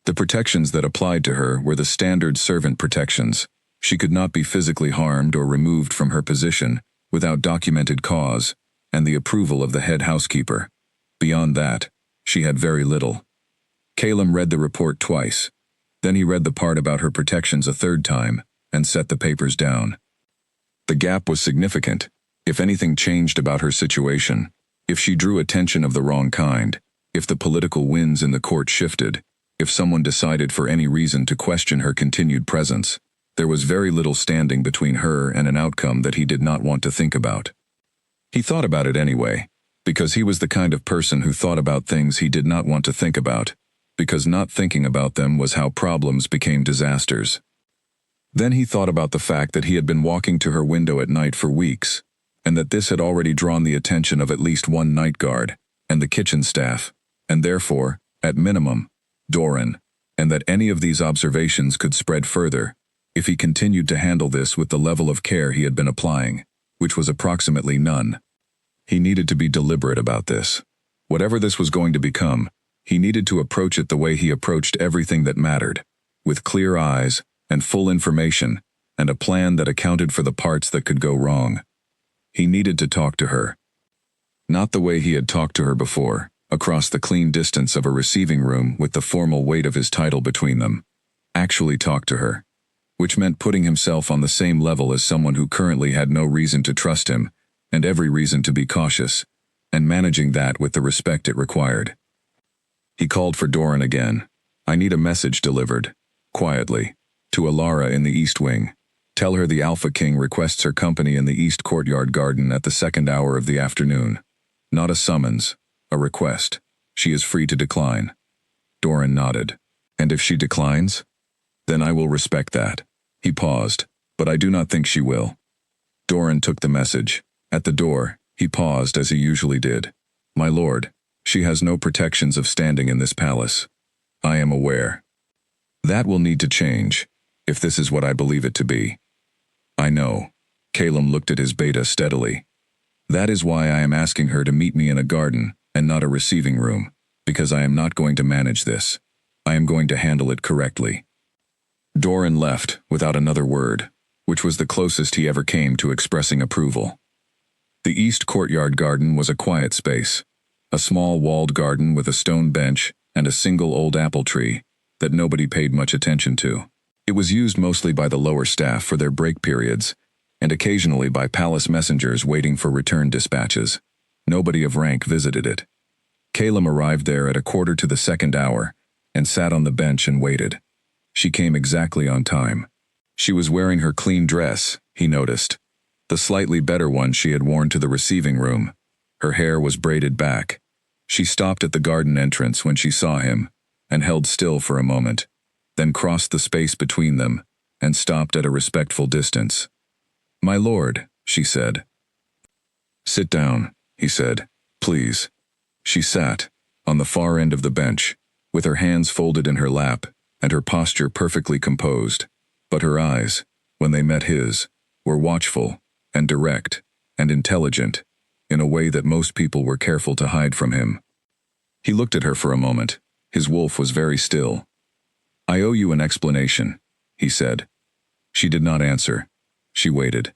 The protections that applied to her were the standard servant protections. She could not be physically harmed or removed from her position without documented cause and the approval of the head housekeeper. Beyond that, she had very little. Calum read the report twice. Then he read the part about her protections a third time and set the papers down. The gap was significant. If anything changed about her situation, if she drew attention of the wrong kind, if the political winds in the court shifted, if someone decided for any reason to question her continued presence, there was very little standing between her and an outcome that he did not want to think about. He thought about it anyway, because he was the kind of person who thought about things he did not want to think about, because not thinking about them was how problems became disasters. Then he thought about the fact that he had been walking to her window at night for weeks, and that this had already drawn the attention of at least one night guard, and the kitchen staff, and therefore, at minimum, Doran, and that any of these observations could spread further, if he continued to handle this with the level of care he had been applying, which was approximately none. He needed to be deliberate about this. Whatever this was going to become, he needed to approach it the way he approached everything that mattered, with clear eyes and full information, and a plan that accounted for the parts that could go wrong. He needed to talk to her. Not the way he had talked to her before, across the clean distance of a receiving room with the formal weight of his title between them. Actually talk to her. Which meant putting himself on the same level as someone who currently had no reason to trust him, and every reason to be cautious, and managing that with the respect it required. He called for Doran again. "I need a message delivered, quietly, to Alara in the East Wing. Tell her the Alpha King requests her company in the East Courtyard Garden at the second hour of the afternoon. Not a summons, a request. She is free to decline." Doran nodded. "And if she declines? Then I will respect that." He paused, "But I do not think she will." Doran took the message. At the door, he paused as he usually did. "My lord, she has no protections of standing in this palace. I am aware. That will need to change, if this is what I believe it to be." "I know." Calum looked at his beta steadily. "That is why I am asking her to meet me in a garden and not a receiving room, because I am not going to manage this. I am going to handle it correctly." Doran left without another word, which was the closest he ever came to expressing approval. The East Courtyard Garden was a quiet space, a small walled garden with a stone bench and a single old apple tree that nobody paid much attention to. It was used mostly by the lower staff for their break periods, and occasionally by palace messengers waiting for return dispatches. Nobody of rank visited it. Calum arrived there at 1:45 and sat on the bench and waited. She came exactly on time. She was wearing her clean dress, he noticed, the slightly better one she had worn to the receiving room. Her hair was braided back. She stopped at the garden entrance when she saw him, and held still for a moment, then crossed the space between them, and stopped at a respectful distance. "My lord," she said. "Sit down," he said, "please." She sat, on the far end of the bench, with her hands folded in her lap, and her posture perfectly composed, but her eyes, when they met his, were watchful, and direct, and intelligent, in a way that most people were careful to hide from him. He looked at her for a moment. His wolf was very still. "I owe you an explanation," he said. She did not answer. She waited.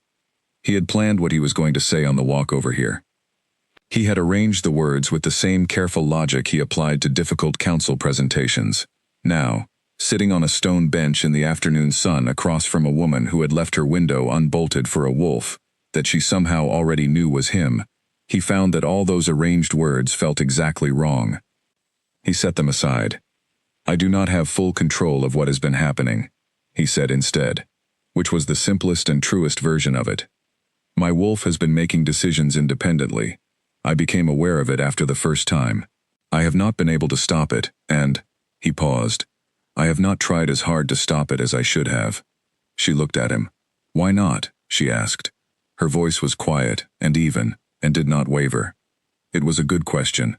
He had planned what he was going to say on the walk over here. He had arranged the words with the same careful logic he applied to difficult council presentations. Now, sitting on a stone bench in the afternoon sun across from a woman who had left her window unbolted for a wolf, that she somehow already knew was him, he found that all those arranged words felt exactly wrong. He set them aside. "I do not have full control of what has been happening," he said instead, which was the simplest and truest version of it. "My wolf has been making decisions independently. I became aware of it after the first time. I have not been able to stop it, and," he paused, "I have not tried as hard to stop it as I should have." She looked at him. "Why not?" she asked. Her voice was quiet and even, and did not waver. It was a good question.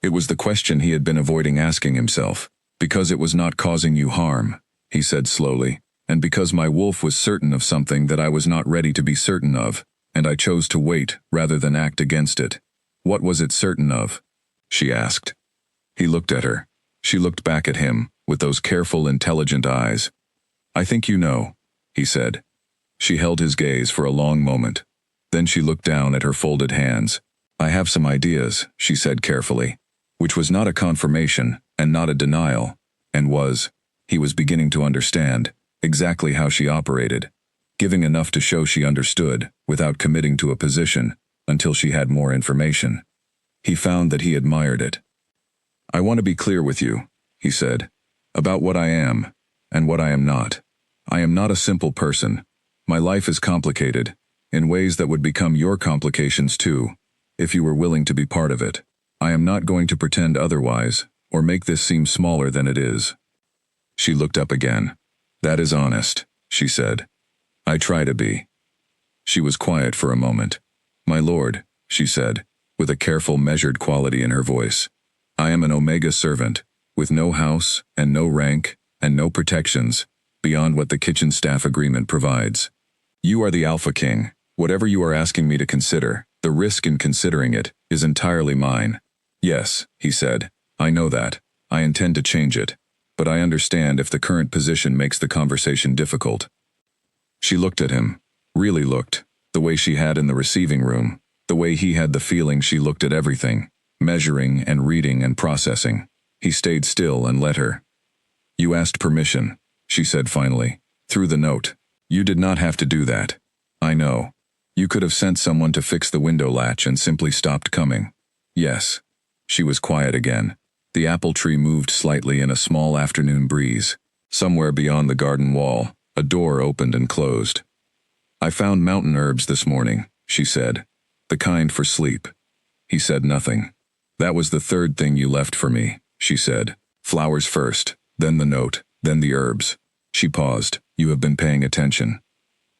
It was the question he had been avoiding asking himself. "Because it was not causing you harm," he said slowly, "and because my wolf was certain of something that I was not ready to be certain of, and I chose to wait rather than act against it. What was it certain of? She asked. He looked at her. She looked back at him, with those careful, intelligent eyes. I think you know, he said. She held his gaze for a long moment. Then she looked down at her folded hands. I have some ideas, she said carefully, which was not a confirmation and not a denial, and he was beginning to understand, exactly how she operated, giving enough to show she understood, without committing to a position, until she had more information. He found that he admired it. I want to be clear with you, he said, about what I am, and what I am not. I am not a simple person. My life is complicated, in ways that would become your complications too, if you were willing to be part of it. I am not going to pretend otherwise, or make this seem smaller than it is. She looked up again. That is honest, she said. I try to be. She was quiet for a moment. My lord, she said, with a careful, measured quality in her voice. I am an Omega servant, with no house, and no rank, and no protections, beyond what the kitchen staff agreement provides. You are the Alpha King. Whatever you are asking me to consider, the risk in considering it, is entirely mine. Yes, he said, I know that. I intend to change it. But I understand if the current position makes the conversation difficult. She looked at him, really looked, the way she had in the receiving room, the way he had the feeling she looked at everything, measuring and reading and processing. He stayed still and let her. You asked permission, she said finally, through the note. You did not have to do that. I know. You could have sent someone to fix the window latch and simply stopped coming. Yes. She was quiet again. The apple tree moved slightly in a small afternoon breeze. Somewhere beyond the garden wall, a door opened and closed. I found mountain herbs this morning, she said. The kind for sleep. He said nothing. That was the third thing you left for me, she said. Flowers first, then the note, then the herbs. She paused. You have been paying attention.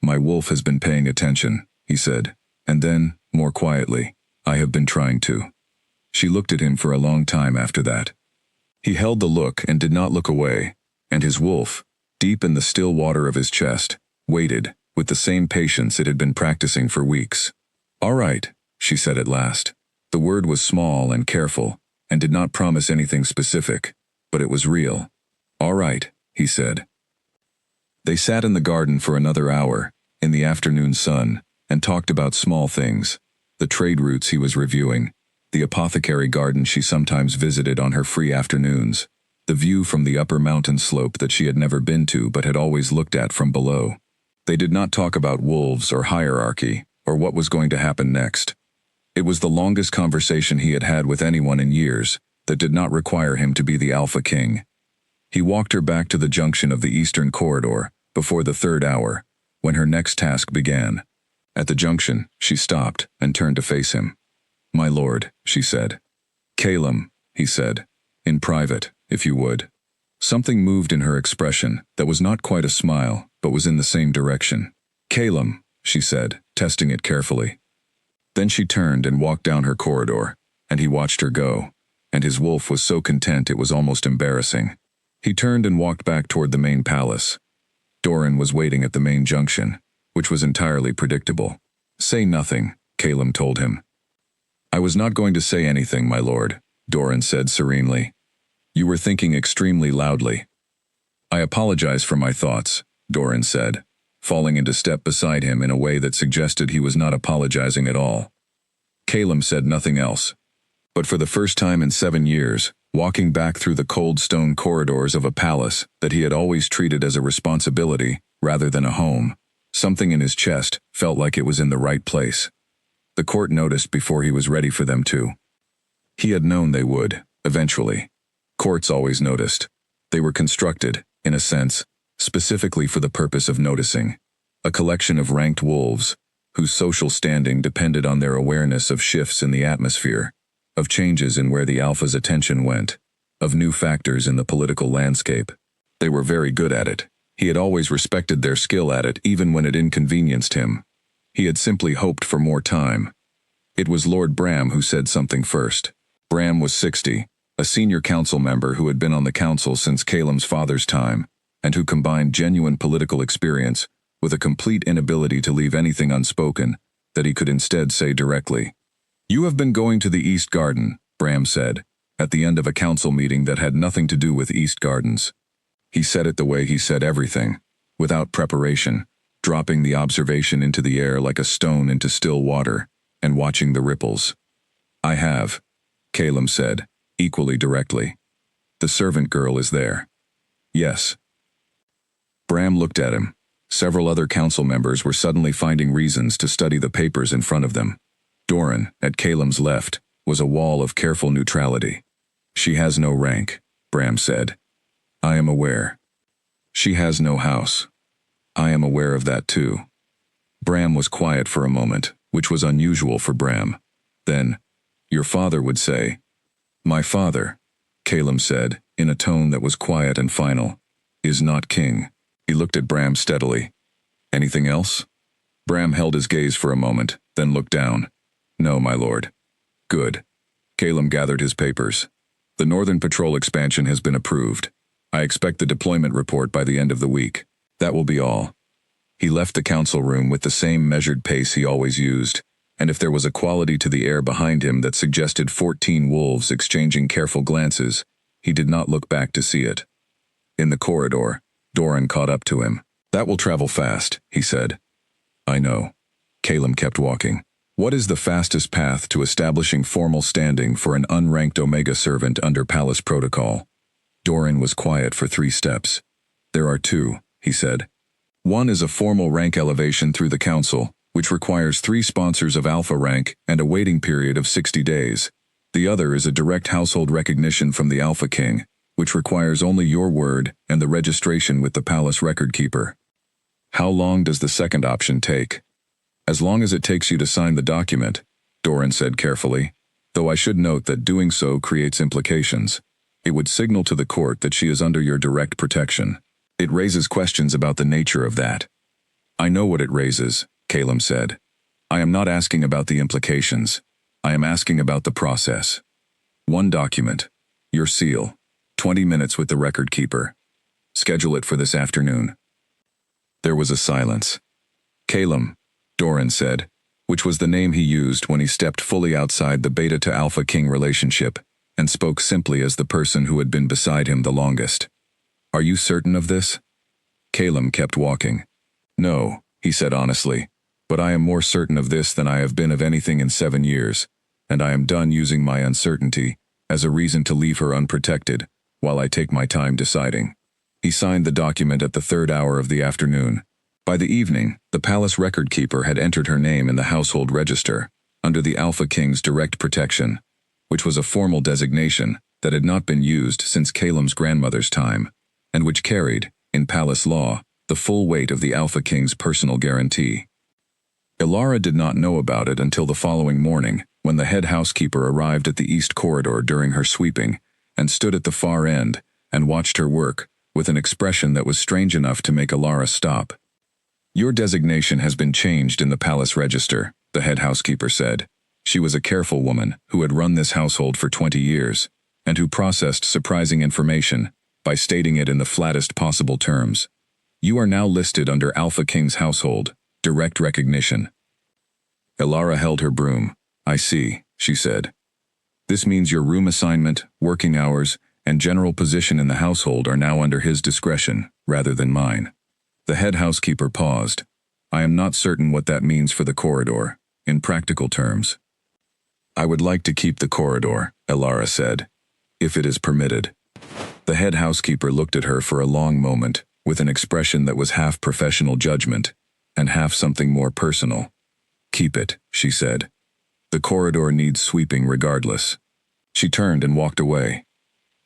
My wolf has been paying attention, he said. And then, more quietly, I have been trying to. She looked at him for a long time after that. He held the look and did not look away, and his wolf, deep in the still water of his chest, waited, with the same patience it had been practicing for weeks. All right, she said at last. The word was small and careful, and did not promise anything specific, but it was real. All right, he said. They sat in the garden for another hour, in the afternoon sun, and talked about small things, the trade routes he was reviewing, the apothecary garden she sometimes visited on her free afternoons, the view from the upper mountain slope that she had never been to but had always looked at from below. They did not talk about wolves or hierarchy, or what was going to happen next. It was the longest conversation he had had with anyone in years that did not require him to be the Alpha King. He walked her back to the junction of the eastern corridor, before the third hour, when her next task began. At the junction, she stopped and turned to face him. My lord, she said. Calum, he said. In private, if you would. Something moved in her expression that was not quite a smile, but was in the same direction. Calum, she said, testing it carefully. Then she turned and walked down her corridor, and he watched her go, and his wolf was so content it was almost embarrassing. He turned and walked back toward the main palace. Doran was waiting at the main junction, which was entirely predictable. Say nothing, Calum told him. I was not going to say anything, my lord, Doran said serenely. You were thinking extremely loudly. I apologize for my thoughts, Doran said, falling into step beside him in a way that suggested he was not apologizing at all. Calum said nothing else. But for the first time in 7 years, walking back through the cold stone corridors of a palace that he had always treated as a responsibility rather than a home, something in his chest felt like it was in the right place. The court noticed before he was ready for them to. He had known they would, eventually. Courts always noticed. They were constructed, in a sense, specifically for the purpose of noticing. A collection of ranked wolves, whose social standing depended on their awareness of shifts in the atmosphere, of changes in where the alpha's attention went, of new factors in the political landscape. They were very good at it. He had always respected their skill at it even when it inconvenienced him. He had simply hoped for more time. It was Lord Bram who said something first. Bram was 60, a senior council member who had been on the council since Calum's father's time, and who combined genuine political experience with a complete inability to leave anything unspoken that he could instead say directly. "You have been going to the East Garden," Bram said, at the end of a council meeting that had nothing to do with East Gardens. He said it the way he said everything, without preparation, dropping the observation into the air like a stone into still water, and watching the ripples. "I have," Calum said, equally directly. "The servant girl is there." "Yes." Bram looked at him. Several other council members were suddenly finding reasons to study the papers in front of them. Doran, at Calum's left, was a wall of careful neutrality. "She has no rank," Bram said. "I am aware." "She has no house." "I am aware of that too." Bram was quiet for a moment, which was unusual for Bram. Then, "Your father would say." "My father," Calum said, in a tone that was quiet and final, "is not king." He looked at Bram steadily. "Anything else?" Bram held his gaze for a moment, then looked down. "No, my lord." "Good." Calum gathered his papers. "The Northern Patrol expansion has been approved. I expect the deployment report by the end of the week. That will be all." He left the council room with the same measured pace he always used, and if there was a quality to the air behind him that suggested 14 wolves exchanging careful glances, he did not look back to see it. In the corridor, Doran caught up to him. "That will travel fast," he said. "I know." Calum kept walking. "What is the fastest path to establishing formal standing for an unranked Omega servant under Palace protocol?" Doran was quiet for 3 steps. "There are 2, he said. "One is a formal rank elevation through the council, which requires 3 sponsors of Alpha rank and a waiting period of 60 days. The other is a direct household recognition from the Alpha King, which requires only your word and the registration with the Palace record keeper." "How long does the second option take?" "As long as it takes you to sign the document," Doran said carefully, "though I should note that doing so creates implications. It would signal to the court that she is under your direct protection. It raises questions about the nature of that." "I know what it raises," Calum said. "I am not asking about the implications. I am asking about the process. 1 document. Your seal. 20 minutes with the record keeper. Schedule it for this afternoon." There was a silence. "Calum," Doran said, which was the name he used when he stepped fully outside the Beta to Alpha King relationship, and spoke simply as the person who had been beside him the longest. "Are you certain of this?" Calum kept walking. "No," he said honestly, "but I am more certain of this than I have been of anything in 7 years, and I am done using my uncertainty as a reason to leave her unprotected while I take my time deciding." He signed the document at the 3rd hour of the afternoon. By the evening, the Palace record keeper had entered her name in the household register, under the Alpha King's direct protection, which was a formal designation that had not been used since Calum's grandmother's time, and which carried, in Palace law, the full weight of the Alpha King's personal guarantee. Ilara did not know about it until the following morning, when the head housekeeper arrived at the east corridor during her sweeping, and stood at the far end, and watched her work, with an expression that was strange enough to make Ilara stop. "Your designation has been changed in the Palace register," the head housekeeper said. She was a careful woman who had run this household for 20 years, and who processed surprising information by stating it in the flattest possible terms. "You are now listed under Alpha King's household, direct recognition." Ilara held her broom. "I see," she said. "This means your room assignment, working hours, and general position in the household are now under his discretion, rather than mine." The head housekeeper paused. "I am not certain what that means for the corridor, in practical terms." "I would like to keep the corridor," Ilara said, "if it is permitted." The head housekeeper looked at her for a long moment, with an expression that was half professional judgment, and half something more personal. "Keep it," she said. "The corridor needs sweeping regardless." She turned and walked away.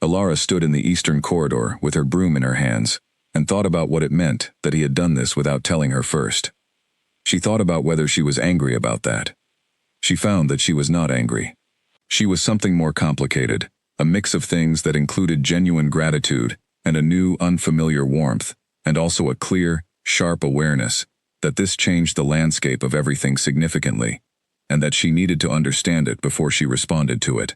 Ilara stood in the eastern corridor with her broom in her hands, and thought about what it meant that he had done this without telling her first. She thought about whether she was angry about that. She found that she was not angry. She was something more complicated, a mix of things that included genuine gratitude and a new, unfamiliar warmth, and also a clear, sharp awareness that this changed the landscape of everything significantly, and that she needed to understand it before she responded to it.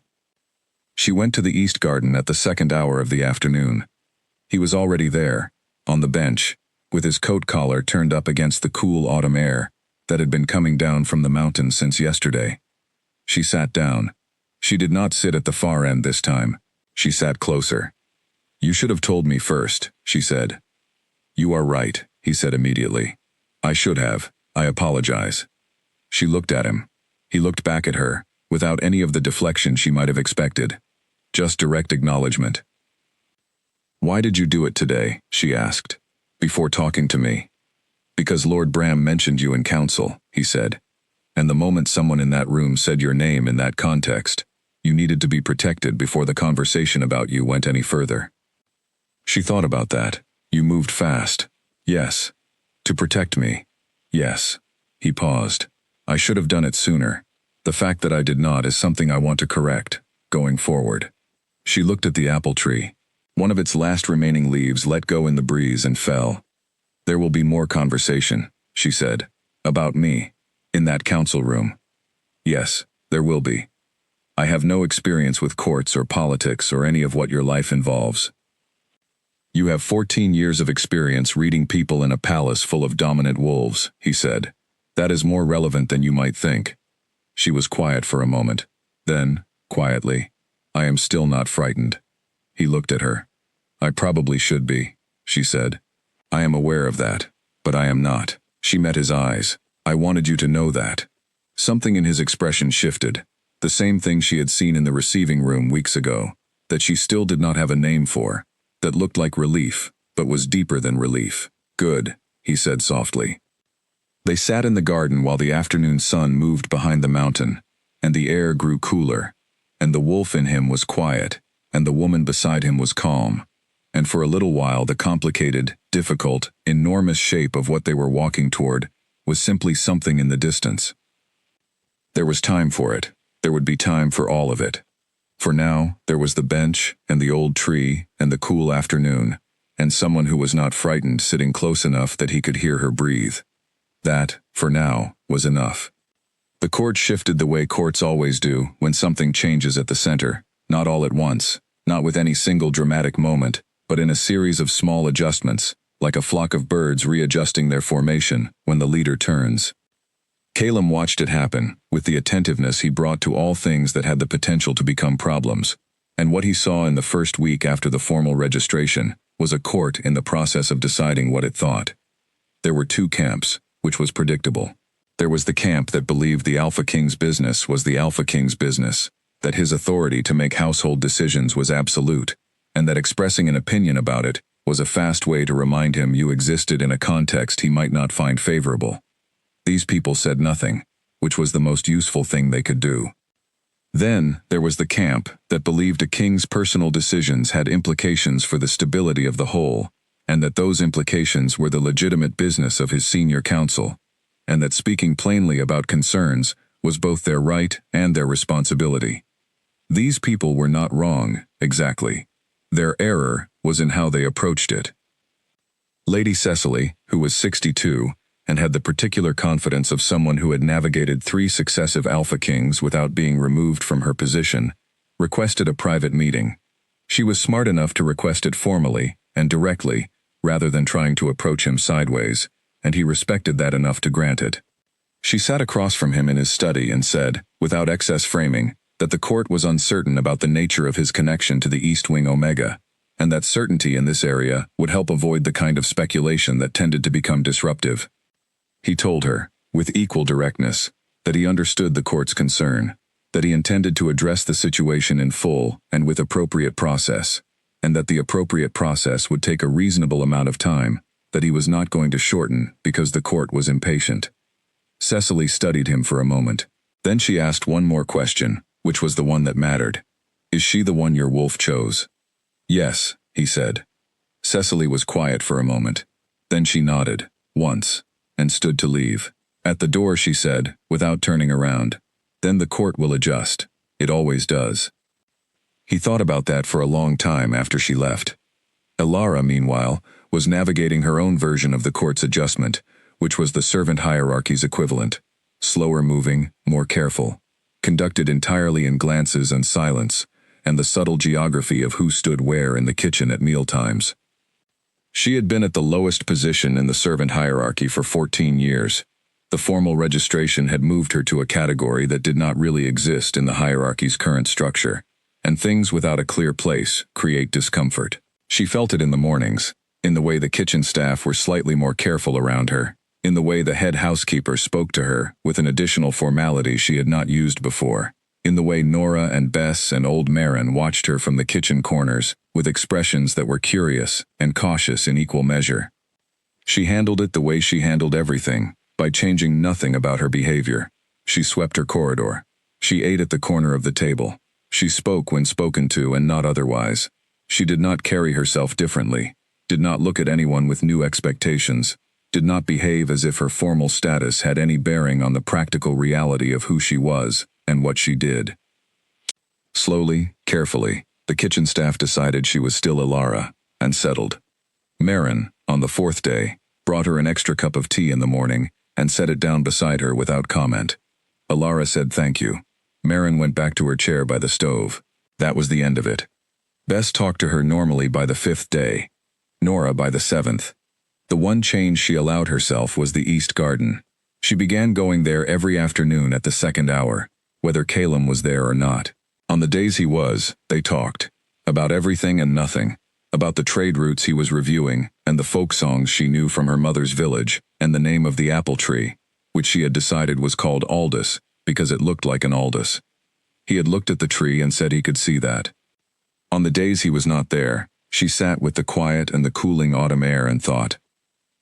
She went to the East Garden at the 2nd hour of the afternoon. He was already there, on the bench, with his coat collar turned up against the cool autumn air, that had been coming down from the mountain since yesterday. She sat down. She did not sit at the far end this time. She sat closer. "You should have told me first," she said. "You are right," he said immediately. "I should have. I apologize." She looked at him. He looked back at her, without any of the deflection she might have expected. Just direct acknowledgement. "Why did you do it today?" she asked, "before talking to me?" "Because Lord Bram mentioned you in council," he said. "And the moment someone in that room said your name in that context, you needed to be protected before the conversation about you went any further." She thought about that. "You moved fast." "Yes." "To protect me." "Yes." He paused. "I should have done it sooner. The fact that I did not is something I want to correct, going forward." She looked at the apple tree. One of its last remaining leaves let go in the breeze and fell. "There will be more conversation," she said, "about me, in that council room." "Yes, there will be. I have no experience with courts or politics or any of what your life involves." "You have 14 years of experience reading people in a palace full of dominant wolves," he said. "That is more relevant than you might think." She was quiet for a moment. Then, quietly, "I am still not frightened." He looked at her. "I probably should be," she said. "I am aware of that, but I am not." She met his eyes. "I wanted you to know that." Something in his expression shifted. The same thing she had seen in the receiving room weeks ago, that she still did not have a name for, that looked like relief, but was deeper than relief. "Good," he said softly. They sat in the garden while the afternoon sun moved behind the mountain, and the air grew cooler, and the wolf in him was quiet, and the woman beside him was calm, and for a little while the complicated, difficult, enormous shape of what they were walking toward was simply something in the distance. There was time for it. There would be time for all of it. For now, there was the bench, and the old tree, and the cool afternoon, and someone who was not frightened sitting close enough that he could hear her breathe. That, for now, was enough. The court shifted the way courts always do when something changes at the center, not all at once, not with any single dramatic moment, but in a series of small adjustments, like a flock of birds readjusting their formation when the leader turns. Calum watched it happen, with the attentiveness he brought to all things that had the potential to become problems, and what he saw in the first week after the formal registration was a court in the process of deciding what it thought. There were two camps, which was predictable. There was the camp that believed the Alpha King's business was the Alpha King's business, that his authority to make household decisions was absolute, and that expressing an opinion about it was a fast way to remind him you existed in a context he might not find favorable. These people said nothing, which was the most useful thing they could do. Then there was the camp that believed a king's personal decisions had implications for the stability of the whole, and that those implications were the legitimate business of his senior council, and that speaking plainly about concerns was both their right and their responsibility. These people were not wrong, exactly. Their error was in how they approached it. Lady Cecily, who was 62, and had the particular confidence of someone who had navigated 3 successive Alpha Kings without being removed from her position, requested a private meeting. She was smart enough to request it formally and directly, rather than trying to approach him sideways, and he respected that enough to grant it. She sat across from him in his study and said, without excess framing, that the court was uncertain about the nature of his connection to the East Wing Omega, and that certainty in this area would help avoid the kind of speculation that tended to become disruptive. He told her, with equal directness, that he understood the court's concern, that he intended to address the situation in full and with appropriate process, and that the appropriate process would take a reasonable amount of time, that he was not going to shorten because the court was impatient. Cecily studied him for a moment. Then she asked one more question, which was the one that mattered. "Is she the one your wolf chose?" "Yes," he said. Cecily was quiet for a moment. Then she nodded, once, and stood to leave. At the door she said, without turning around, "Then the court will adjust. It always does." He thought about that for a long time after she left. Elara, meanwhile, was navigating her own version of the court's adjustment, which was the servant hierarchy's equivalent. Slower moving, more careful. Conducted entirely in glances and silence, and the subtle geography of who stood where in the kitchen at mealtimes. She had been at the lowest position in the servant hierarchy for 14 years. The formal registration had moved her to a category that did not really exist in the hierarchy's current structure, and things without a clear place create discomfort. She felt it in the mornings, in the way the kitchen staff were slightly more careful around her, in the way the head housekeeper spoke to her with an additional formality she had not used before, in the way Nora and Bess and old Marin watched her from the kitchen corners with expressions that were curious and cautious in equal measure. She handled it the way she handled everything, by changing nothing about her behavior. She swept her corridor. She ate at the corner of the table. She spoke when spoken to and not otherwise. She did not carry herself differently, did not look at anyone with new expectations, did not behave as if her formal status had any bearing on the practical reality of who she was and what she did. Slowly, carefully, the kitchen staff decided she was still Ilara, and settled. Marin, on the fourth day, brought her an extra cup of tea in the morning and set it down beside her without comment. Ilara said thank you. Marin went back to her chair by the stove. That was the end of it. Bess talked to her normally by the fifth day. Nora by the seventh. The one change she allowed herself was the East Garden. She began going there every afternoon at the second hour, whether Calum was there or not. On the days he was, they talked. About everything and nothing. About the trade routes he was reviewing, and the folk songs she knew from her mother's village, and the name of the apple tree, which she had decided was called Aldous, because it looked like an Aldous. He had looked at the tree and said he could see that. On the days he was not there, she sat with the quiet and the cooling autumn air and thought.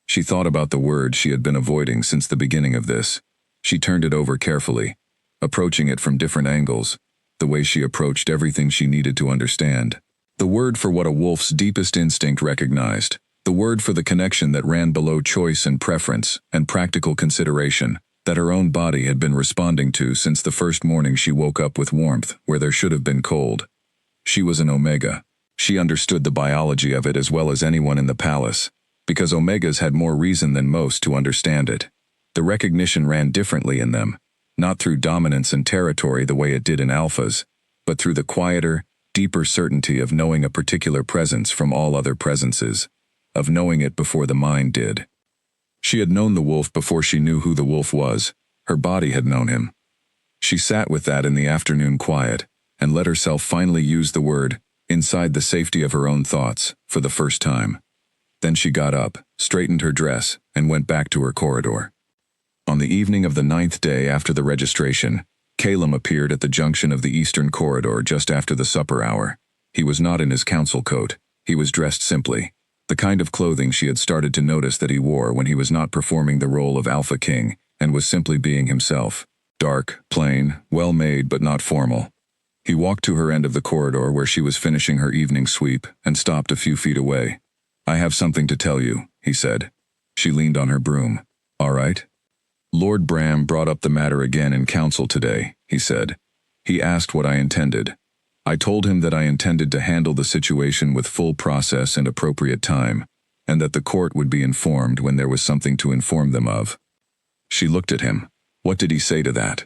She thought about the word she had been avoiding since the beginning of this. She turned it over carefully, approaching it from different angles, the way she approached everything she needed to understand. The word for what a wolf's deepest instinct recognized, the word for the connection that ran below choice and preference and practical consideration, that her own body had been responding to since the first morning she woke up with warmth where there should have been cold. She was an Omega. She understood the biology of it as well as anyone in the palace, because Omegas had more reason than most to understand it. The recognition ran differently in them, not through dominance and territory the way it did in Alphas, but through the quieter, deeper certainty of knowing a particular presence from all other presences, of knowing it before the mind did. She had known the wolf before she knew who the wolf was. Her body had known him. She sat with that in the afternoon quiet, and let herself finally use the word, inside the safety of her own thoughts, for the first time. Then she got up, straightened her dress, and went back to her corridor. On the evening of the 9th day after the registration, Calum appeared at the junction of the eastern corridor just after the supper hour. He was not in his council coat. He was dressed simply, the kind of clothing she had started to notice that he wore when he was not performing the role of Alpha King and was simply being himself. Dark, plain, well-made but not formal. He walked to her end of the corridor where she was finishing her evening sweep and stopped a few feet away. "I have something to tell you," he said. She leaned on her broom. "All right?" "Lord Bram brought up the matter again in council today," he said. "He asked what I intended. I told him that I intended to handle the situation with full process and appropriate time, and that the court would be informed when there was something to inform them of." She looked at him. What did he say to that?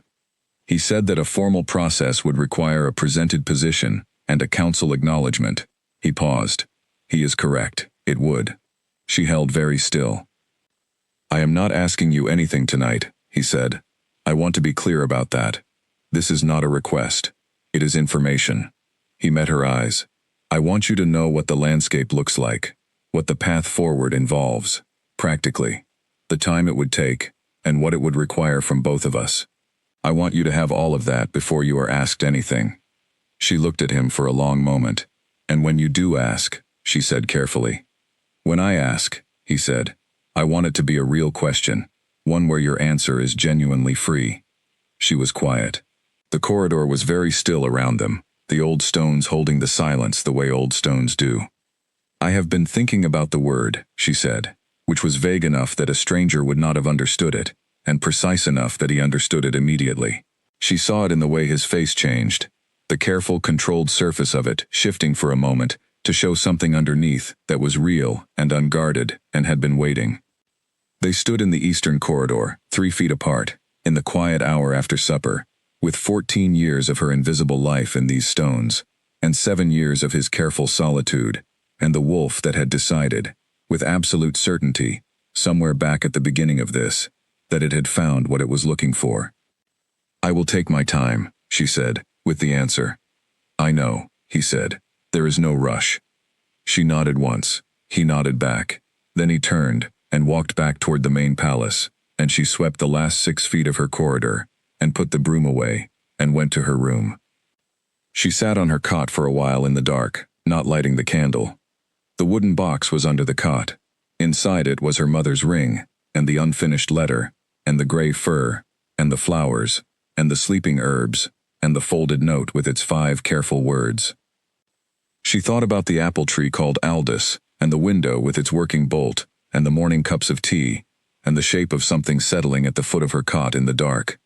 He said that a formal process would require a presented position and a council acknowledgement. He paused. "He is correct. It would." She held very still. "I am not asking you anything tonight," he said. "I want to be clear about that. This is not a request. It is information." He met her eyes. "I want you to know what the landscape looks like, what the path forward involves, practically, the time it would take, and what it would require from both of us. I want you to have all of that before you are asked anything." She looked at him for a long moment. "And when you do ask," she said carefully. "When I ask," he said, "I want it to be a real question, one where your answer is genuinely free." She was quiet. The corridor was very still around them, the old stones holding the silence the way old stones do. "I have been thinking about the word," she said, which was vague enough that a stranger would not have understood it, and precise enough that he understood it immediately. She saw it in the way his face changed, the careful, controlled surface of it shifting for a moment to show something underneath that was real and unguarded and had been waiting. They stood in the eastern corridor, 3 feet apart, in the quiet hour after supper, with 14 years of her invisible life in these stones, and 7 years of his careful solitude, and the wolf that had decided, with absolute certainty, somewhere back at the beginning of this, that it had found what it was looking for. "I will take my time," she said, with the answer. "I know," he said. "There is no rush." She nodded once. He nodded back. Then he turned and walked back toward the main palace, and she swept the last 6 feet of her corridor, and put the broom away, and went to her room. She sat on her cot for a while in the dark, not lighting the candle. The wooden box was under the cot. Inside it was her mother's ring, and the unfinished letter, and the gray fur, and the flowers, and the sleeping herbs, and the folded note with its 5 careful words. She thought about the apple tree called Aldous, and the window with its working bolt, and the morning cups of tea, and the shape of something settling at the foot of her cot in the dark.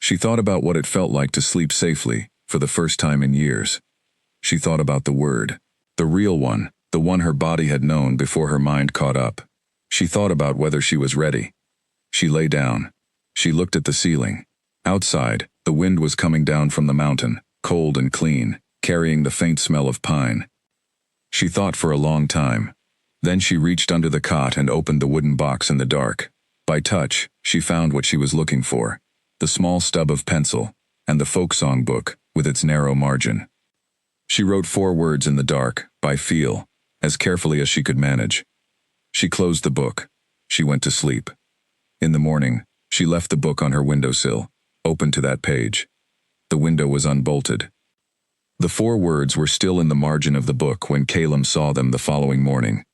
She thought about what it felt like to sleep safely, for the first time in years. She thought about the word, the real one, the one her body had known before her mind caught up. She thought about whether she was ready. She lay down. She looked at the ceiling. Outside, the wind was coming down from the mountain, cold and clean, carrying the faint smell of pine. She thought for a long time. Then she reached under the cot and opened the wooden box in the dark. By touch, she found what she was looking for, the small stub of pencil, and the folk song book with its narrow margin. She wrote 4 words in the dark, by feel, as carefully as she could manage. She closed the book. She went to sleep. In the morning, she left the book on her windowsill, open to that page. The window was unbolted. The 4 words were still in the margin of the book when Calum saw them the following morning.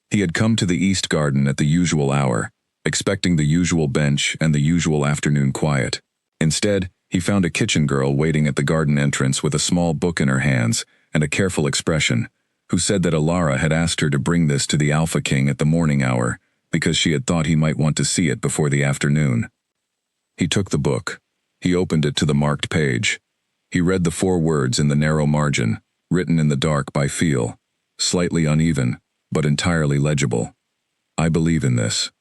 He had come to the east garden at the usual hour, expecting the usual bench and the usual afternoon quiet. Instead, he found a kitchen girl waiting at the garden entrance with a small book in her hands and a careful expression, who said that Alara had asked her to bring this to the Alpha King at the morning hour because she had thought he might want to see it before the afternoon. He took the book. He opened it to the marked page. He read the 4 words in the narrow margin, written in the dark by feel, slightly uneven, but entirely legible. "I believe in this."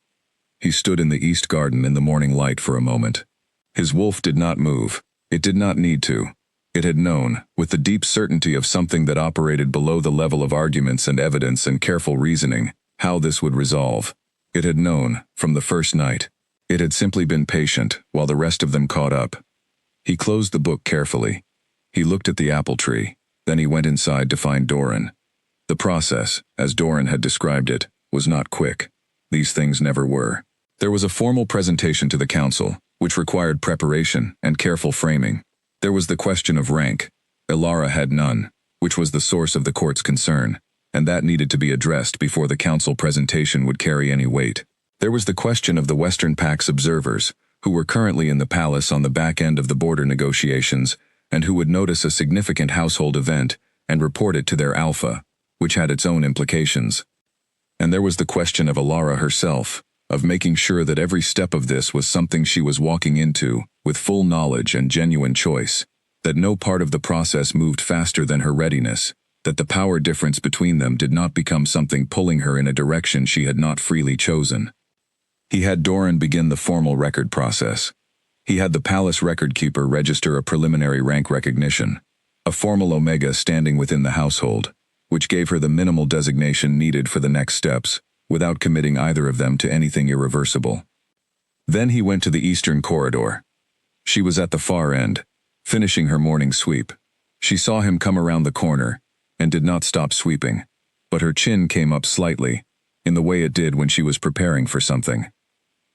He stood in the east garden in the morning light for a moment. His wolf did not move. It did not need to. It had known, with the deep certainty of something that operated below the level of arguments and evidence and careful reasoning, how this would resolve. It had known, from the first night. It had simply been patient, while the rest of them caught up. He closed the book carefully. He looked at the apple tree. Then he went inside to find Doran. The process, as Doran had described it, was not quick. These things never were. There was a formal presentation to the council, which required preparation and careful framing. There was the question of rank. Alara had none, which was the source of the court's concern, and that needed to be addressed before the council presentation would carry any weight. There was the question of the Western Pact's observers, who were currently in the palace on the back end of the border negotiations, and who would notice a significant household event and report it to their alpha, which had its own implications. And there was the question of Alara herself, of making sure that every step of this was something she was walking into, with full knowledge and genuine choice, that no part of the process moved faster than her readiness, that the power difference between them did not become something pulling her in a direction she had not freely chosen. He had Doran begin the formal record process. He had the palace record keeper register a preliminary rank recognition, a formal omega standing within the household, which gave her the minimal designation needed for the next steps, without committing either of them to anything irreversible. Then he went to the eastern corridor. She was at the far end, finishing her morning sweep. She saw him come around the corner, and did not stop sweeping, but her chin came up slightly, in the way it did when she was preparing for something.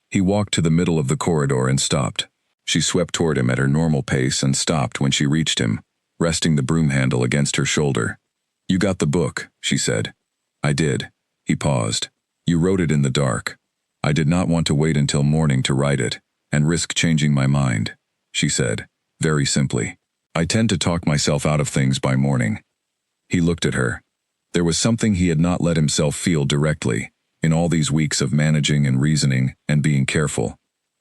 He walked to the middle of the corridor and stopped. She swept toward him at her normal pace and stopped when she reached him, resting the broom handle against her shoulder. "You got the book," she said. "I did." He paused. "You wrote it in the dark. I did not want to wait until morning to write it, and risk changing my mind," she said, very simply. "I tend to talk myself out of things by morning." He looked at her. There was something he had not let himself feel directly, in all these weeks of managing and reasoning and being careful.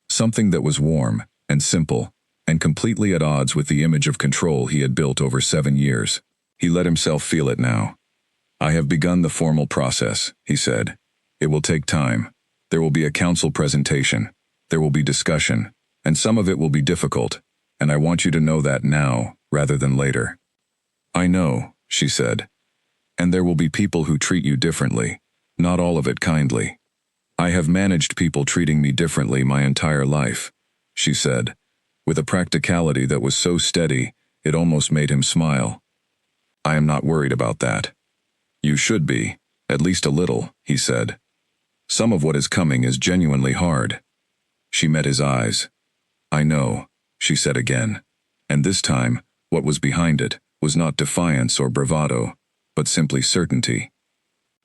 Something that was warm and simple, and completely at odds with the image of control he had built over 7 years. He let himself feel it now. "I have begun the formal process," he said. "It will take time. There will be a council presentation. There will be discussion, and some of it will be difficult, and I want you to know that now, rather than later." "I know," she said. "And there will be people who treat you differently, not all of it kindly. I have managed people treating me differently my entire life, she said, with a practicality that was so steady it almost made him smile. I am not worried about that. You should be, at least a little, he said. Some of what is coming is genuinely hard. She met his eyes. I know, she said again. And this time, what was behind it was not defiance or bravado, but simply certainty.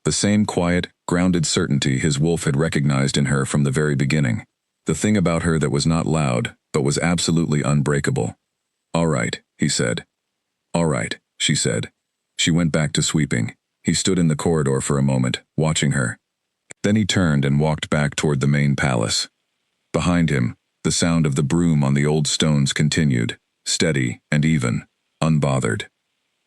The same quiet, grounded certainty his wolf had recognized in her from the very beginning. The thing about her that was not loud, but was absolutely unbreakable. All right, he said. All right, she said. She went back to sweeping. He stood in the corridor for a moment, watching her. Then he turned and walked back toward the main palace. Behind him, the sound of the broom on the old stones continued, steady and even, unbothered.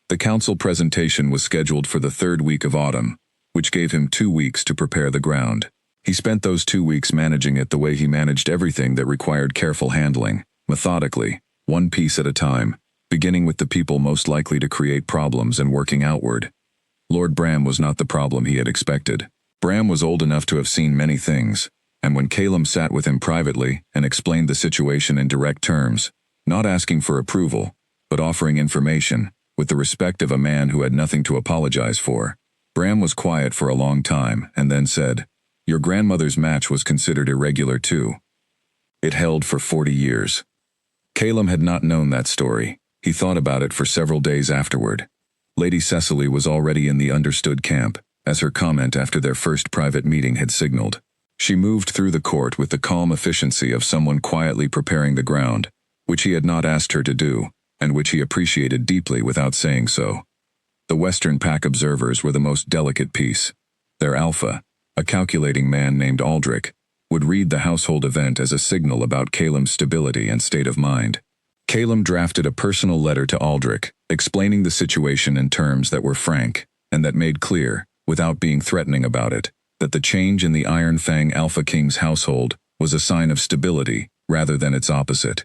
The council presentation was scheduled for the 3rd week of autumn, which gave him 2 weeks to prepare the ground. He spent those 2 weeks managing it the way he managed everything that required careful handling, methodically, one piece at a time, beginning with the people most likely to create problems and working outward. Lord Bram was not the problem he had expected. Bram was old enough to have seen many things, and when Calum sat with him privately and explained the situation in direct terms, not asking for approval, but offering information, with the respect of a man who had nothing to apologize for, Bram was quiet for a long time and then said, Your grandmother's match was considered irregular too. It held for 40 years. Calum had not known that story. He thought about it for several days afterward. Lady Cecily was already in the understood camp, as her comment after their first private meeting had signaled. She moved through the court with the calm efficiency of someone quietly preparing the ground, which he had not asked her to do, and which he appreciated deeply without saying so. The Western Pack observers were the most delicate piece. Their alpha, a calculating man named Aldrich, would read the household event as a signal about Calum's stability and state of mind. Calum drafted a personal letter to Aldrich, explaining the situation in terms that were frank, and that made clear, without being threatening about it, that the change in the Iron Fang Alpha King's household was a sign of stability rather than its opposite.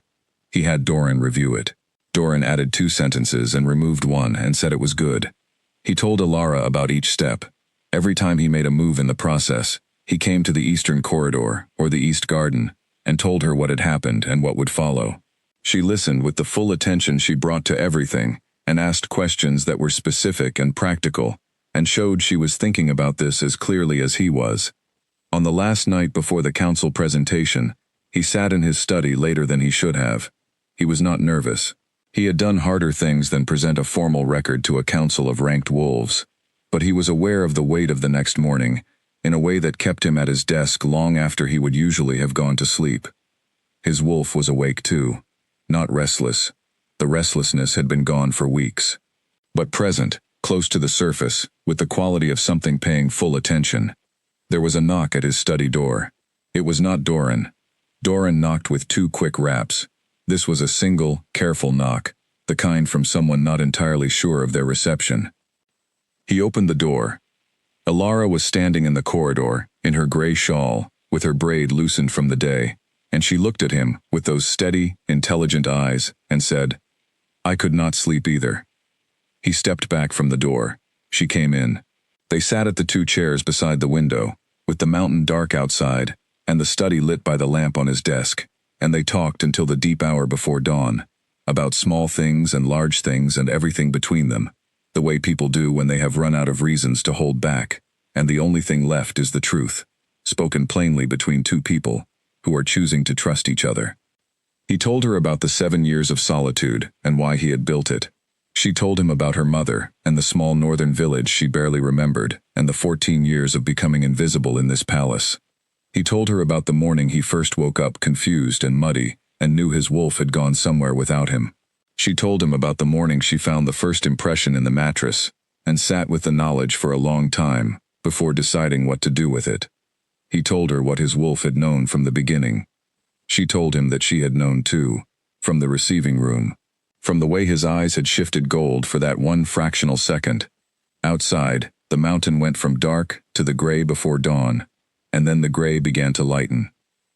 He had Doran review it. Doran added 2 sentences and removed 1 and said it was good. He told Alara about each step. Every time he made a move in the process, he came to the Eastern Corridor, or the East Garden, and told her what had happened and what would follow. She listened with the full attention she brought to everything, and asked questions that were specific and practical, and showed she was thinking about this as clearly as he was. On the last night before the council presentation, he sat in his study later than he should have. He was not nervous. He had done harder things than present a formal record to a council of ranked wolves, but he was aware of the weight of the next morning, in a way that kept him at his desk long after he would usually have gone to sleep. His wolf was awake too, not restless. The restlessness had been gone for weeks. But present, close to the surface, with the quality of something paying full attention. There was a knock at his study door. It was not Doran. Doran knocked with 2 quick raps. This was a single, careful knock, the kind from someone not entirely sure of their reception. He opened the door. Alara was standing in the corridor, in her gray shawl, with her braid loosened from the day, and she looked at him with those steady, intelligent eyes, and said, I could not sleep either. He stepped back from the door. She came in. They sat at the 2 chairs beside the window, with the mountain dark outside, and the study lit by the lamp on his desk, and they talked until the deep hour before dawn, about small things and large things and everything between them, the way people do when they have run out of reasons to hold back, and the only thing left is the truth, spoken plainly between 2 people, who are choosing to trust each other. He told her about the 7 years of solitude and why he had built it. She told him about her mother and the small northern village she barely remembered and the 14 years of becoming invisible in this palace. He told her about the morning he first woke up confused and muddy and knew his wolf had gone somewhere without him. She told him about the morning she found the first impression in the mattress and sat with the knowledge for a long time before deciding what to do with it. He told her what his wolf had known from the beginning. She told him that she had known too, from the receiving room. From the way his eyes had shifted gold for that one fractional second. Outside, the mountain went from dark to the gray before dawn, and then the gray began to lighten.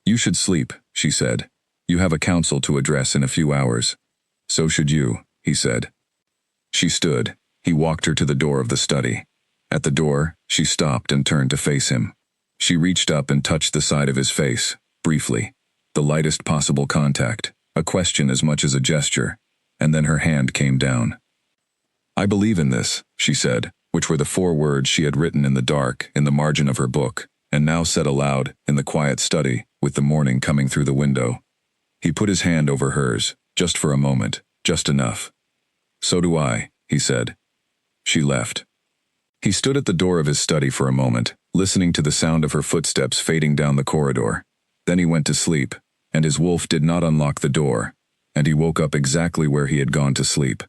You should sleep, she said. You have a council to address in a few hours. So should you, he said. She stood. He walked her to the door of the study. At the door, she stopped and turned to face him. She reached up and touched the side of his face, briefly. The lightest possible contact, a question as much as a gesture, and then her hand came down. "I believe in this," she said, which were the 4 words she had written in the dark in the margin of her book, and now said aloud in the quiet study, with the morning coming through the window. He put his hand over hers, just for a moment, just enough. "So do I," he said. She left. He stood at the door of his study for a moment, listening to the sound of her footsteps fading down the corridor. Then he went to sleep, and his wolf did not unlock the door, and he woke up exactly where he had gone to sleep.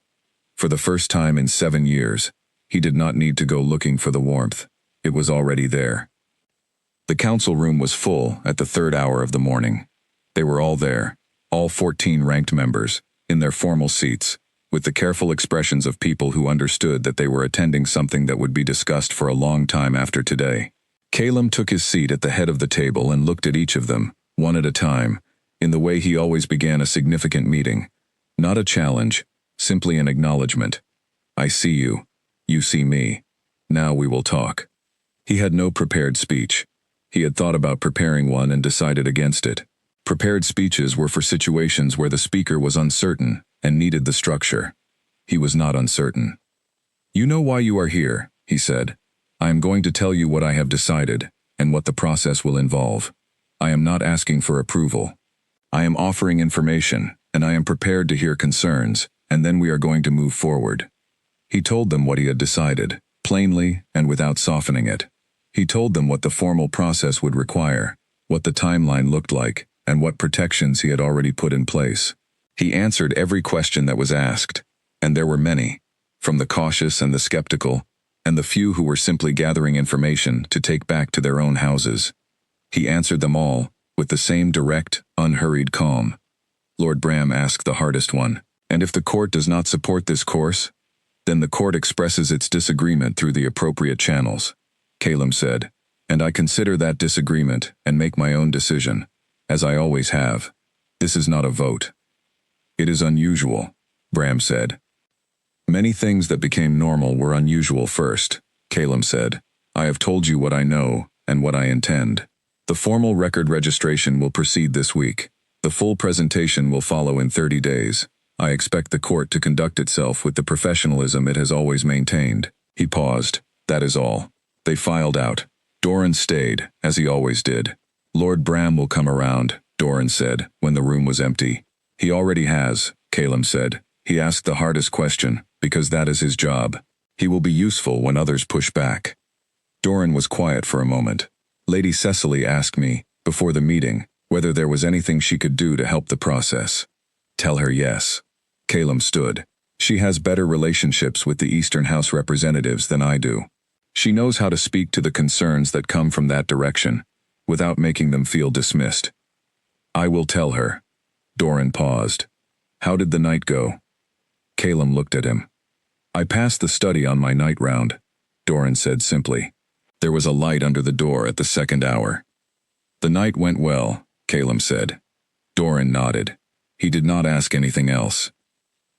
For the first time in 7 years, he did not need to go looking for the warmth. It was already there. The council room was full at the 3rd hour of the morning. They were all there, all 14 ranked members, in their formal seats, with the careful expressions of people who understood that they were attending something that would be discussed for a long time after today. Calum took his seat at the head of the table and looked at each of them, one at a time, in the way he always began a significant meeting. Not a challenge, simply an acknowledgement. "I see you. You see me. Now we will talk." He had no prepared speech. He had thought about preparing one and decided against it. Prepared speeches were for situations where the speaker was uncertain and needed the structure. He was not uncertain. "You know why you are here," he said. "I am going to tell you what I have decided, and what the process will involve. I am not asking for approval. I am offering information, and I am prepared to hear concerns, and then we are going to move forward." He told them what he had decided, plainly and without softening it. He told them what the formal process would require, what the timeline looked like, and what protections he had already put in place. He answered every question that was asked, and there were many, from the cautious and the skeptical, and the few who were simply gathering information to take back to their own houses. He answered them all, with the same direct, unhurried calm. Lord Bram asked the hardest one, "And if the court does not support this course? Then the court expresses its disagreement through the appropriate channels." Calum said, "And I consider that disagreement and make my own decision, as I always have. This is not a vote." "It is unusual," Bram said. "Many things that became normal were unusual first," Calum said. "I have told you what I know and what I intend. The formal record registration will proceed this week. The full presentation will follow in 30 days. I expect the court to conduct itself with the professionalism it has always maintained." He paused. "That is all." They filed out. Doran stayed, as he always did. "Lord Bram will come around," Doran said, when the room was empty. "He already has," Calum said. "He asked the hardest question, because that is his job. He will be useful when others push back." Doran was quiet for a moment. "Lady Cecily asked me, before the meeting, whether there was anything she could do to help the process." "Tell her yes." Calum stood. "She has better relationships with the Eastern House representatives than I do. She knows how to speak to the concerns that come from that direction, without making them feel dismissed." "I will tell her." Doran paused. "How did the night go?" Calum looked at him. "I passed the study on my night round," Doran said simply. There was a light under the door at the 2nd hour. "The night went well," Calum said. Doran nodded. He did not ask anything else.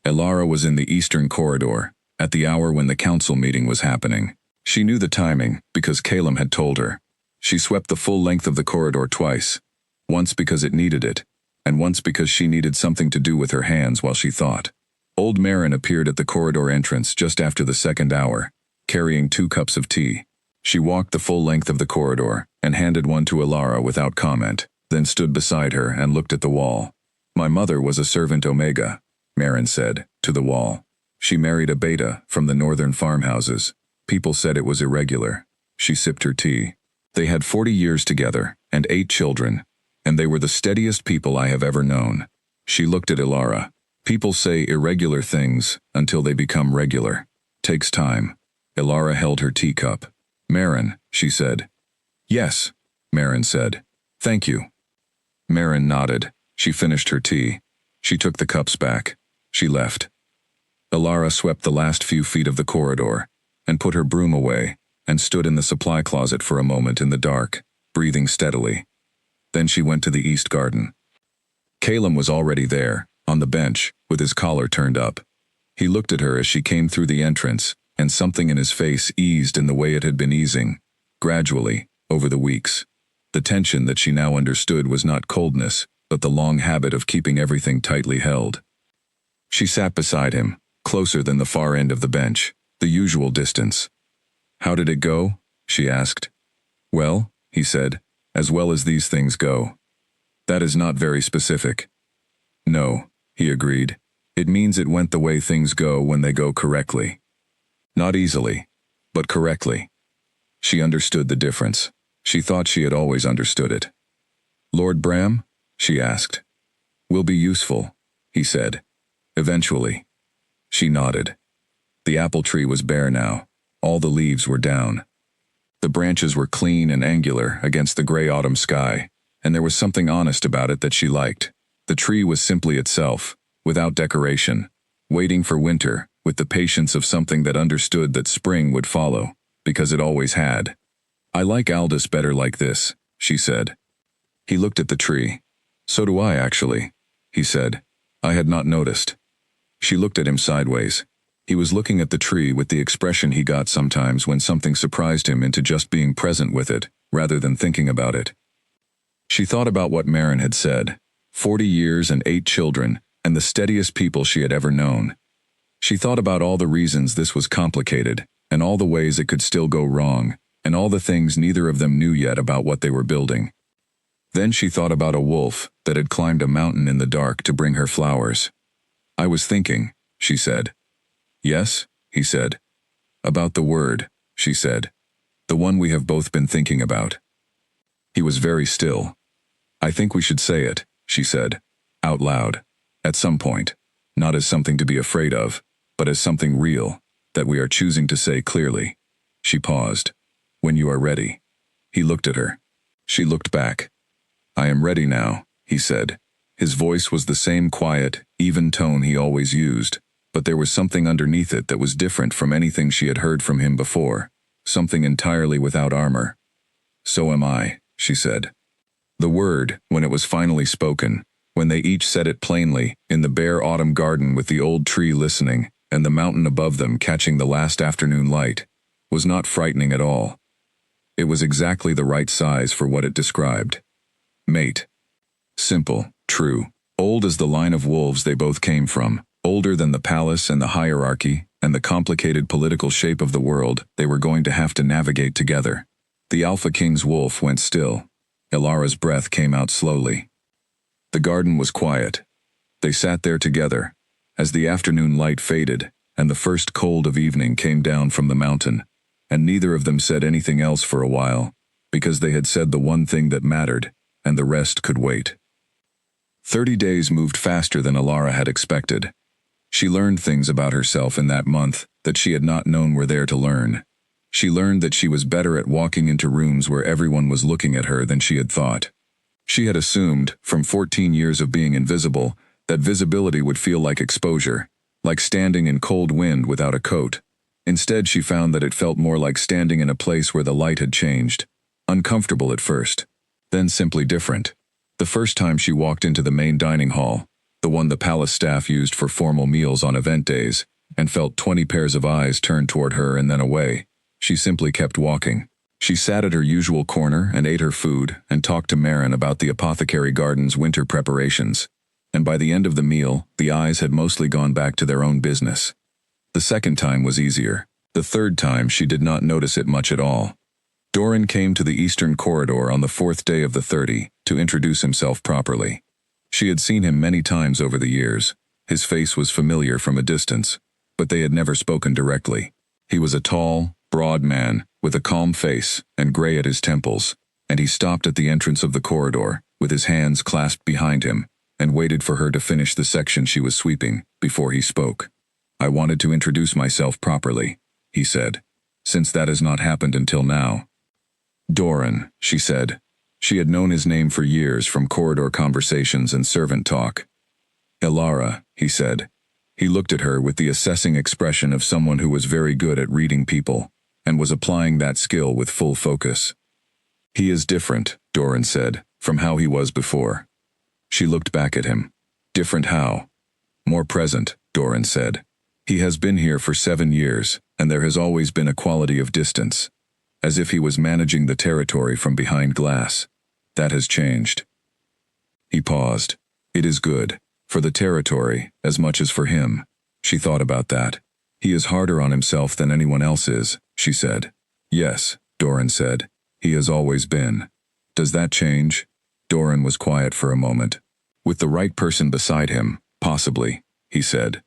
Elara was in the eastern corridor, at the hour when the council meeting was happening. She knew the timing, because Calum had told her. She swept the full length of the corridor twice, once because it needed it, and once because she needed something to do with her hands while she thought. Old Marin appeared at the corridor entrance just after the 2nd hour, carrying 2 cups of tea. She walked the full length of the corridor, and handed one to Elara without comment, then stood beside her and looked at the wall. "My mother was a servant Omega," Marin said, to the wall. "She married a beta from the northern farmhouses. People said it was irregular." She sipped her tea. "They had 40 years together, and 8 children, and they were the steadiest people I have ever known." She looked at Elara. "People say irregular things until they become regular. Takes time." Elara held her teacup. "Marin," she said. "Yes," Marin said. "Thank you." Marin nodded. She finished her tea. She took the cups back. She left. Elara swept the last few feet of the corridor, and put her broom away, and stood in the supply closet for a moment in the dark, breathing steadily. Then she went to the east garden. Calum was already there, on the bench, with his collar turned up. He looked at her as she came through the entrance, and something in his face eased in the way it had been easing, gradually, over the weeks. The tension that she now understood was not coldness, but the long habit of keeping everything tightly held. She sat beside him, closer than the far end of the bench, the usual distance. "How did it go?" she asked. "Well," he said, "as well as these things go." "That is not very specific." "No," he agreed. "It means it went the way things go when they go correctly. Not easily, but correctly." She understood the difference. She thought she had always understood it. "Lord Bram?" she asked. "Will be useful," he said. "Eventually." She nodded. The apple tree was bare now. All the leaves were down. The branches were clean and angular against the gray autumn sky, and there was something honest about it that she liked. The tree was simply itself, without decoration, waiting for winter, with the patience of something that understood that spring would follow, because it always had. "I like Aldous better like this," she said. He looked at the tree. "So do I, actually," he said. "I had not noticed." She looked at him sideways. He was looking at the tree with the expression he got sometimes when something surprised him into just being present with it, rather than thinking about it. She thought about what Marin had said. 40 years and 8 children, and the steadiest people she had ever known. She thought about all the reasons this was complicated, and all the ways it could still go wrong, and all the things neither of them knew yet about what they were building. Then she thought about a wolf that had climbed a mountain in the dark to bring her flowers. "I was thinking," she said. "Yes?" he said. "About the word," she said. "The one we have both been thinking about." He was very still. "I think we should say it," she said, out loud, "at some point, not as something to be afraid of, but as something real, that we are choosing to say clearly." She paused. "When you are ready." He looked at her. She looked back. "I am ready now," he said. His voice was the same quiet, even tone he always used, but there was something underneath it that was different from anything she had heard from him before, something entirely without armor. "So am I," she said. The word, when it was finally spoken, when they each said it plainly, in the bare autumn garden with the old tree listening, and the mountain above them catching the last afternoon light, was not frightening at all. It was exactly the right size for what it described. Mate. Simple, true, old as the line of wolves they both came from, older than the palace and the hierarchy, and the complicated political shape of the world they were going to have to navigate together. The Alpha King's wolf went still. Ilara's breath came out slowly. The garden was quiet. They sat there together, as the afternoon light faded, and the first cold of evening came down from the mountain, and neither of them said anything else for a while, because they had said the one thing that mattered, and the rest could wait. 30 days moved faster than Ilara had expected. She learned things about herself in that month that she had not known were there to learn. She learned that she was better at walking into rooms where everyone was looking at her than she had thought. She had assumed, from 14 years of being invisible, that visibility would feel like exposure, like standing in cold wind without a coat. Instead, she found that it felt more like standing in a place where the light had changed. Uncomfortable at first, then simply different. The first time she walked into the main dining hall, the one the palace staff used for formal meals on event days, and felt 20 pairs of eyes turned toward her and then away, she simply kept walking. She sat at her usual corner and ate her food and talked to Marin about the apothecary garden's winter preparations. And by the end of the meal, the eyes had mostly gone back to their own business. The second time was easier. The third time she did not notice it much at all. Doran came to the eastern corridor on the 4th day of the 30 to introduce himself properly. She had seen him many times over the years. His face was familiar from a distance, but they had never spoken directly. He was a tall, broad man, with a calm face and gray at his temples, and he stopped at the entrance of the corridor, with his hands clasped behind him, and waited for her to finish the section she was sweeping, before he spoke. "I wanted to introduce myself properly," he said, "since that has not happened until now." "Doran," she said. She had known his name for years from corridor conversations and servant talk. "Ilara," he said. He looked at her with the assessing expression of someone who was very good at reading people, and was applying that skill with full focus. "He is different," Doran said, "from how he was before." She looked back at him. "Different how?" "More present," Doran said. "He has been here for 7 years, and there has always been a quality of distance." as if he was managing the territory from behind glass. That has changed. He paused. It is good. For the territory, as much as for him. She thought about that. He is harder on himself than anyone else is, she said. Yes, Doran said. He has always been. Does that change? Doran was quiet for a moment. With the right person beside him, possibly, he said.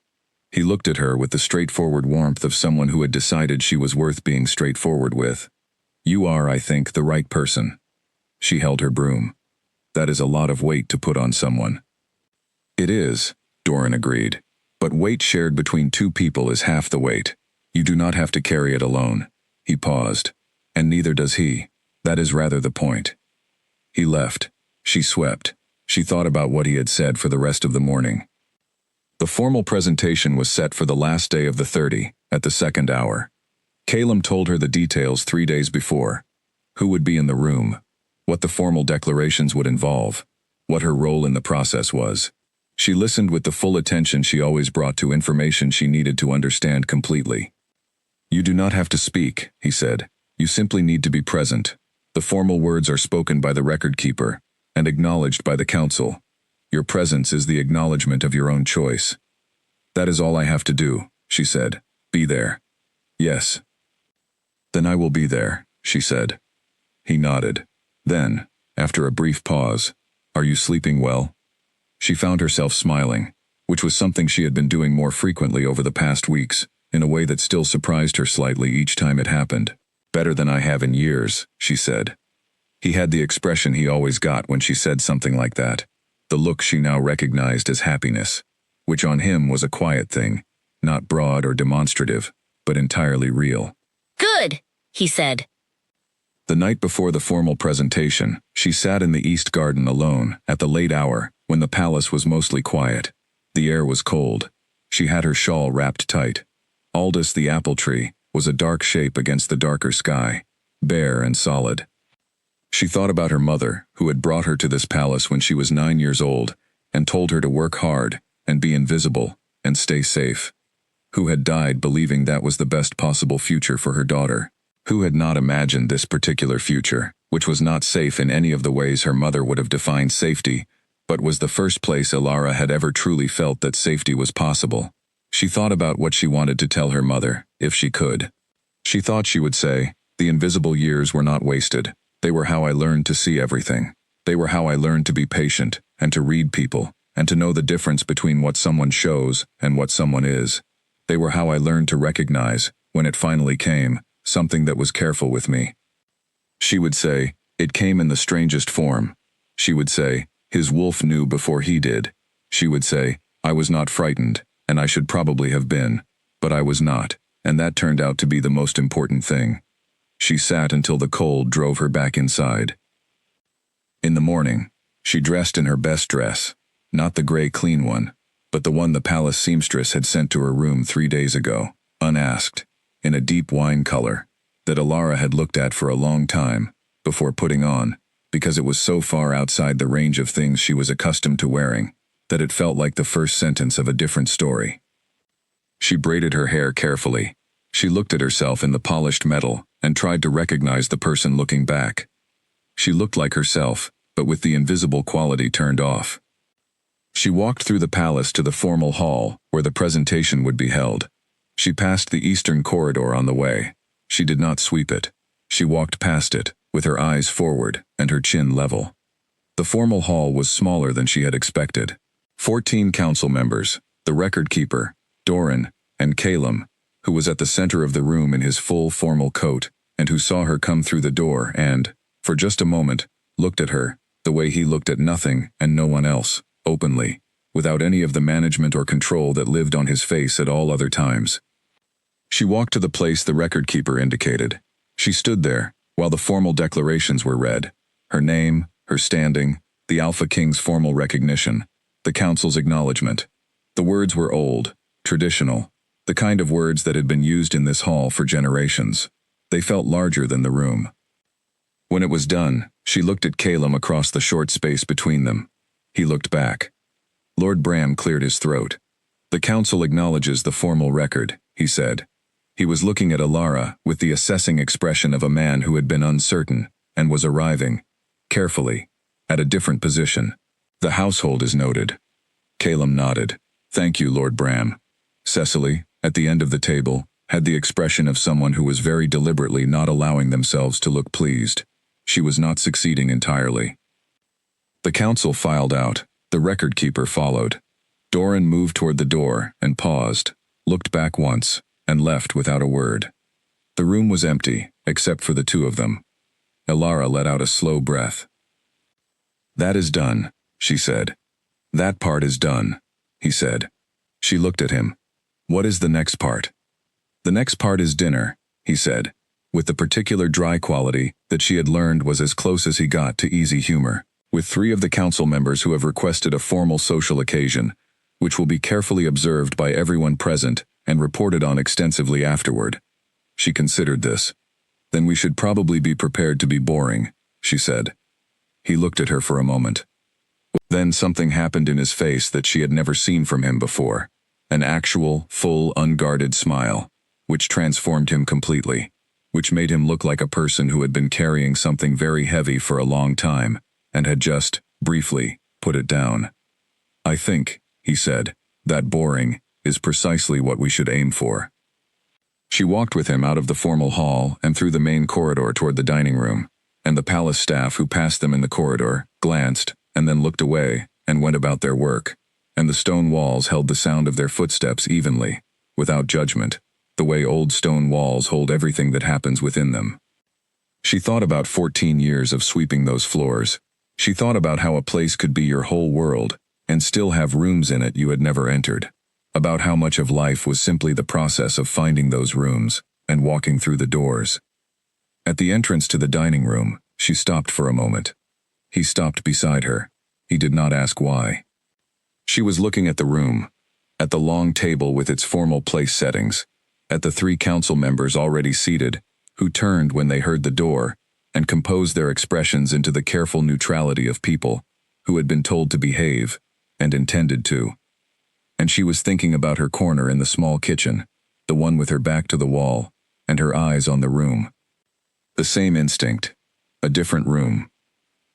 He looked at her with the straightforward warmth of someone who had decided she was worth being straightforward with. You are, I think, the right person. She held her broom. That is a lot of weight to put on someone. It is, Doran agreed. But weight shared between two people is half the weight. You do not have to carry it alone. He paused. And neither does he. That is rather the point. He left. She swept. She thought about what he had said for the rest of the morning. The formal presentation was set for the last day of the 30, at the second hour. Calum told her the details 3 days before. Who would be in the room, what the formal declarations would involve, what her role in the process was. She listened with the full attention she always brought to information she needed to understand completely. You do not have to speak, he said. You simply need to be present. The formal words are spoken by the record keeper and acknowledged by the council. Your presence is the acknowledgement of your own choice. That is all I have to do, she said. Be there. Yes. Then I will be there, she said. He nodded. Then, after a brief pause, are you sleeping well? She found herself smiling, which was something she had been doing more frequently over the past weeks, in a way that still surprised her slightly each time it happened. Better than I have in years, she said. He had the expression he always got when she said something like that, the look she now recognized as happiness, which on him was a quiet thing, not broad or demonstrative, but entirely real. Good, he said. The night before the formal presentation, she sat in the East Garden alone, at the late hour, when the palace was mostly quiet. The air was cold. She had her shawl wrapped tight. Aldous the apple tree was a dark shape against the darker sky, bare and solid. She thought about her mother, who had brought her to this palace when she was 9 years old, and told her to work hard, and be invisible, and stay safe. Who had died believing that was the best possible future for her daughter. Who had not imagined this particular future, which was not safe in any of the ways her mother would have defined safety, but was the first place Elara had ever truly felt that safety was possible. She thought about what she wanted to tell her mother, if she could. She thought she would say, the invisible years were not wasted. They were how I learned to see everything. They were how I learned to be patient, and to read people, and to know the difference between what someone shows and what someone is. They were how I learned to recognize, when it finally came, something that was careful with me. She would say, it came in the strangest form. She would say, his wolf knew before he did. She would say, I was not frightened, and I should probably have been, but I was not, and that turned out to be the most important thing. She sat until the cold drove her back inside. In the morning, she dressed in her best dress, not the gray clean one, but the one the palace seamstress had sent to her room 3 days ago, unasked, in a deep wine color, that Elara had looked at for a long time, before putting on, because it was so far outside the range of things she was accustomed to wearing, that it felt like the first sentence of a different story. She braided her hair carefully. She looked at herself in the polished metal and tried to recognize the person looking back. She looked like herself, but with the invisible quality turned off. She walked through the palace to the formal hall, where the presentation would be held. She passed the eastern corridor on the way. She did not sweep it. She walked past it, with her eyes forward and her chin level. The formal hall was smaller than she had expected. 14 council members, the record keeper, Doran, and Calum, who was at the center of the room in his full formal coat, and who saw her come through the door and, for just a moment, looked at her, the way he looked at nothing and no one else, openly, without any of the management or control that lived on his face at all other times. She walked to the place the record keeper indicated. She stood there, while the formal declarations were read. Her name, her standing, the Alpha King's formal recognition, the council's acknowledgement. The words were old, traditional, the kind of words that had been used in this hall for generations. They felt larger than the room. When it was done, she looked at Calum across the short space between them. He looked back. Lord Bram cleared his throat. The council acknowledges the formal record, he said. He was looking at Alara with the assessing expression of a man who had been uncertain and was arriving, carefully, at a different position. The household is noted. Calum nodded. Thank you, Lord Bram. Cecily, at the end of the table, had the expression of someone who was very deliberately not allowing themselves to look pleased. She was not succeeding entirely. The council filed out. The record keeper followed. Doran moved toward the door and paused, looked back once, and left without a word. The room was empty, except for the two of them. Alara let out a slow breath. That is done, she said. That part is done, he said. She looked at him. What is the next part? The next part is dinner, he said, with the particular dry quality that she had learned was as close as he got to easy humor, with 3 of the council members who have requested a formal social occasion, which will be carefully observed by everyone present and reported on extensively afterward. She considered this. Then we should probably be prepared to be boring, she said. He looked at her for a moment. Then something happened in his face that she had never seen from him before. An actual, full, unguarded smile, which transformed him completely, which made him look like a person who had been carrying something very heavy for a long time and had just, briefly, put it down. I think, he said, that boring is precisely what we should aim for. She walked with him out of the formal hall and through the main corridor toward the dining room, and the palace staff who passed them in the corridor glanced and then looked away and went about their work, and the stone walls held the sound of their footsteps evenly, without judgment, the way old stone walls hold everything that happens within them. She thought about 14 years of sweeping those floors. She thought about how a place could be your whole world and still have rooms in it you had never entered, about how much of life was simply the process of finding those rooms and walking through the doors. At the entrance to the dining room, she stopped for a moment. He stopped beside her. He did not ask why. She was looking at the room, at the long table with its formal place settings, at the 3 council members already seated, who turned when they heard the door and composed their expressions into the careful neutrality of people who had been told to behave and intended to. And she was thinking about her corner in the small kitchen, the one with her back to the wall, and her eyes on the room. The same instinct, a different room.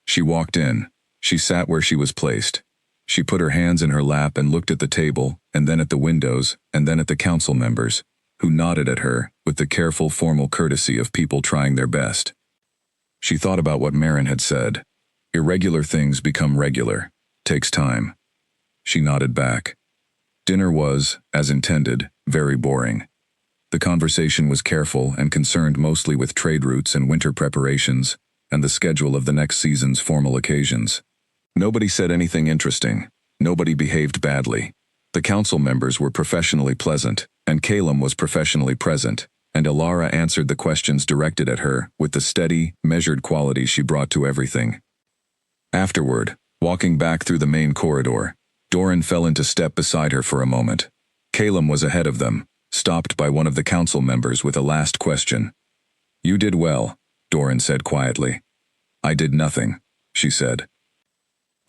She walked in. She sat where she was placed. She put her hands in her lap and looked at the table, and then at the windows, and then at the council members, who nodded at her with the careful formal courtesy of people trying their best. She thought about what Marin had said. Irregular things become regular. Takes time. She nodded back. Dinner was, as intended, very boring. The conversation was careful and concerned mostly with trade routes and winter preparations, and the schedule of the next season's formal occasions. Nobody said anything interesting. Nobody behaved badly. The council members were professionally pleasant, and Calum was professionally present, and Alara answered the questions directed at her with the steady, measured quality she brought to everything. Afterward, walking back through the main corridor, Doran fell into step beside her for a moment. Calum was ahead of them, stopped by one of the council members with a last question. You did well, Doran said quietly. I did nothing, she said.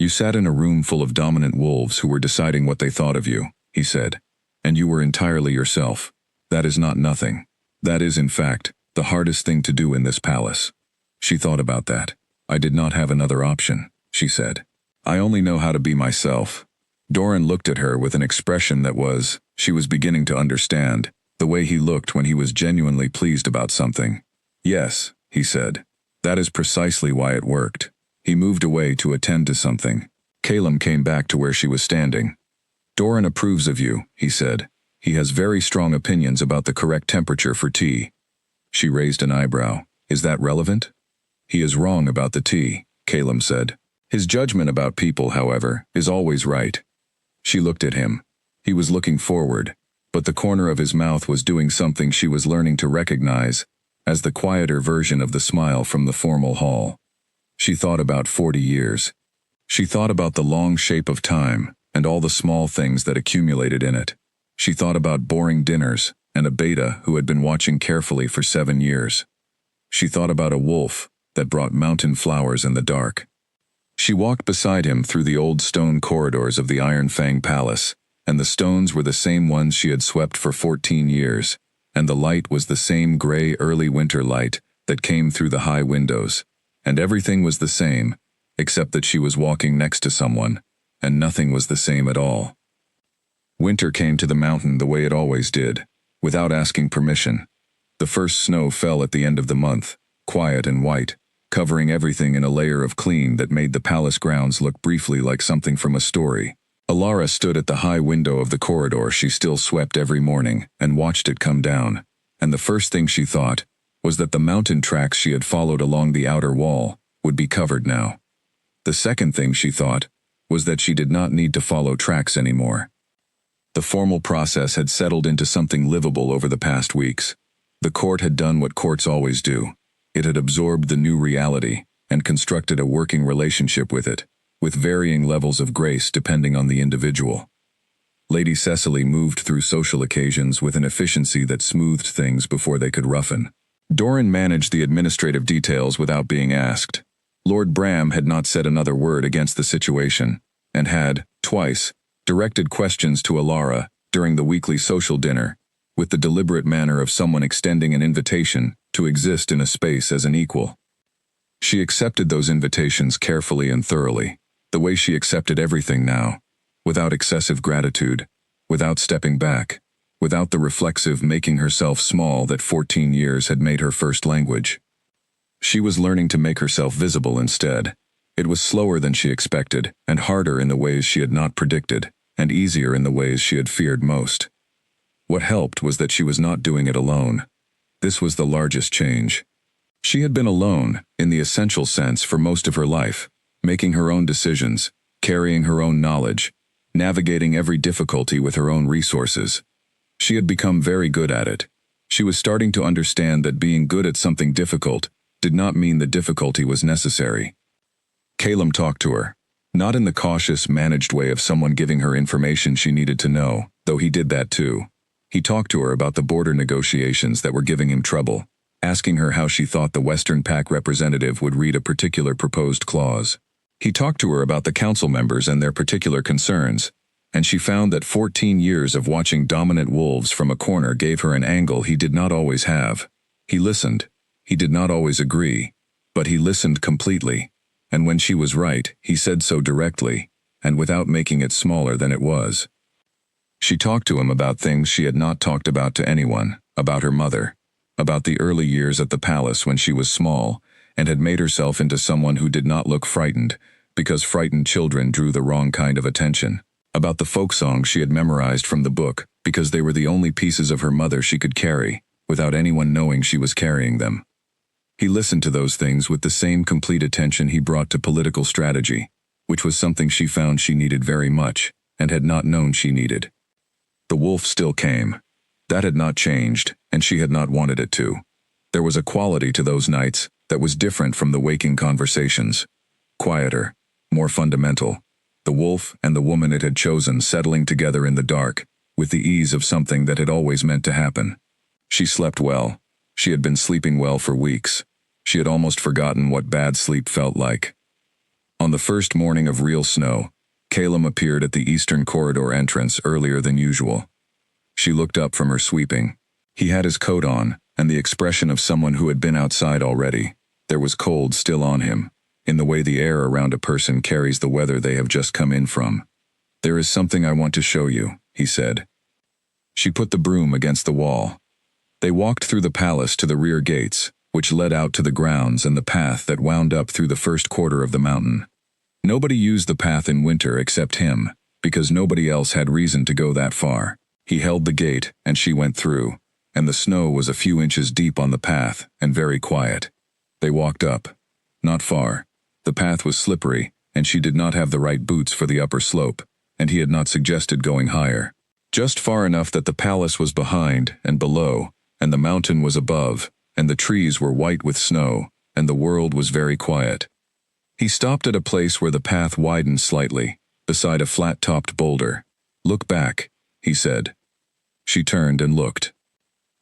You sat in a room full of dominant wolves who were deciding what they thought of you, he said, and you were entirely yourself. That is not nothing. That is, in fact, the hardest thing to do in this palace. She thought about that. I did not have another option, she said. I only know how to be myself. Doran looked at her with an expression that was, she was beginning to understand, the way he looked when he was genuinely pleased about something. Yes, he said. That is precisely why it worked. He moved away to attend to something. Calum came back to where she was standing. Doran approves of you, he said. He has very strong opinions about the correct temperature for tea. She raised an eyebrow. Is that relevant? He is wrong about the tea, Calum said. His judgment about people, however, is always right. She looked at him. He was looking forward, but the corner of his mouth was doing something she was learning to recognize as the quieter version of the smile from the formal hall. She thought about 40 years. She thought about the long shape of time and all the small things that accumulated in it. She thought about boring dinners and a beta who had been watching carefully for 7 years. She thought about a wolf that brought mountain flowers in the dark. She walked beside him through the old stone corridors of the Iron Fang Palace, and the stones were the same ones she had swept for 14 years, and the light was the same gray early winter light that came through the high windows, and everything was the same, except that she was walking next to someone, and nothing was the same at all. Winter came to the mountain the way it always did, without asking permission. The first snow fell at the end of the month, quiet and white, covering everything in a layer of clean that made the palace grounds look briefly like something from a story. Alara stood at the high window of the corridor she still swept every morning and watched it come down, and the first thing she thought was that the mountain tracks she had followed along the outer wall would be covered now. The second thing she thought was that she did not need to follow tracks anymore. The formal process had settled into something livable over the past weeks. The court had done what courts always do. It had absorbed the new reality and constructed a working relationship with it, with varying levels of grace depending on the individual. Lady Cecily moved through social occasions with an efficiency that smoothed things before they could roughen. Doran managed the administrative details without being asked. Lord Bram had not said another word against the situation, and had, twice, directed questions to Alara during the weekly social dinner, with the deliberate manner of someone extending an invitation to exist in a space as an equal. She accepted those invitations carefully and thoroughly, the way she accepted everything now, without excessive gratitude, without stepping back, without the reflexive making herself small that 14 years had made her first language. She was learning to make herself visible instead. It was slower than she expected, and harder in the ways she had not predicted, and easier in the ways she had feared most. What helped was that she was not doing it alone. This was the largest change. She had been alone, in the essential sense, for most of her life, making her own decisions, carrying her own knowledge, navigating every difficulty with her own resources. She had become very good at it. She was starting to understand that being good at something difficult did not mean the difficulty was necessary. Calum talked to her, not in the cautious, managed way of someone giving her information she needed to know, though he did that too. He talked to her about the border negotiations that were giving him trouble, asking her how she thought the Western Pac representative would read a particular proposed clause. He talked to her about the council members and their particular concerns, and she found that 14 years of watching dominant wolves from a corner gave her an angle he did not always have. He listened. He did not always agree, but he listened completely, and when she was right, he said so directly, and without making it smaller than it was. She talked to him about things she had not talked about to anyone, about her mother, about the early years at the palace when she was small, and had made herself into someone who did not look frightened, because frightened children drew the wrong kind of attention, about the folk songs she had memorized from the book, because they were the only pieces of her mother she could carry, without anyone knowing she was carrying them. He listened to those things with the same complete attention he brought to political strategy, which was something she found she needed very much, and had not known she needed. The wolf still came. That had not changed, and she had not wanted it to. There was a quality to those nights that was different from the waking conversations. Quieter, more fundamental. The wolf and the woman it had chosen settling together in the dark, with the ease of something that had always meant to happen. She slept well. She had been sleeping well for weeks. She had almost forgotten what bad sleep felt like. On the first morning of real snow, Calum appeared at the eastern corridor entrance earlier than usual. She looked up from her sweeping. He had his coat on, and the expression of someone who had been outside already. There was cold still on him, in the way the air around a person carries the weather they have just come in from. "There is something I want to show you," he said. She put the broom against the wall. They walked through the palace to the rear gates, which led out to the grounds and the path that wound up through the first quarter of the mountain. Nobody used the path in winter except him, because nobody else had reason to go that far. He held the gate, and she went through, and the snow was a few inches deep on the path, and very quiet. They walked up. Not far. The path was slippery, and she did not have the right boots for the upper slope, and he had not suggested going higher. Just far enough that the palace was behind and below, and the mountain was above, and the trees were white with snow, and the world was very quiet. He stopped at a place where the path widened slightly, beside a flat-topped boulder. "Look back," he said. She turned and looked.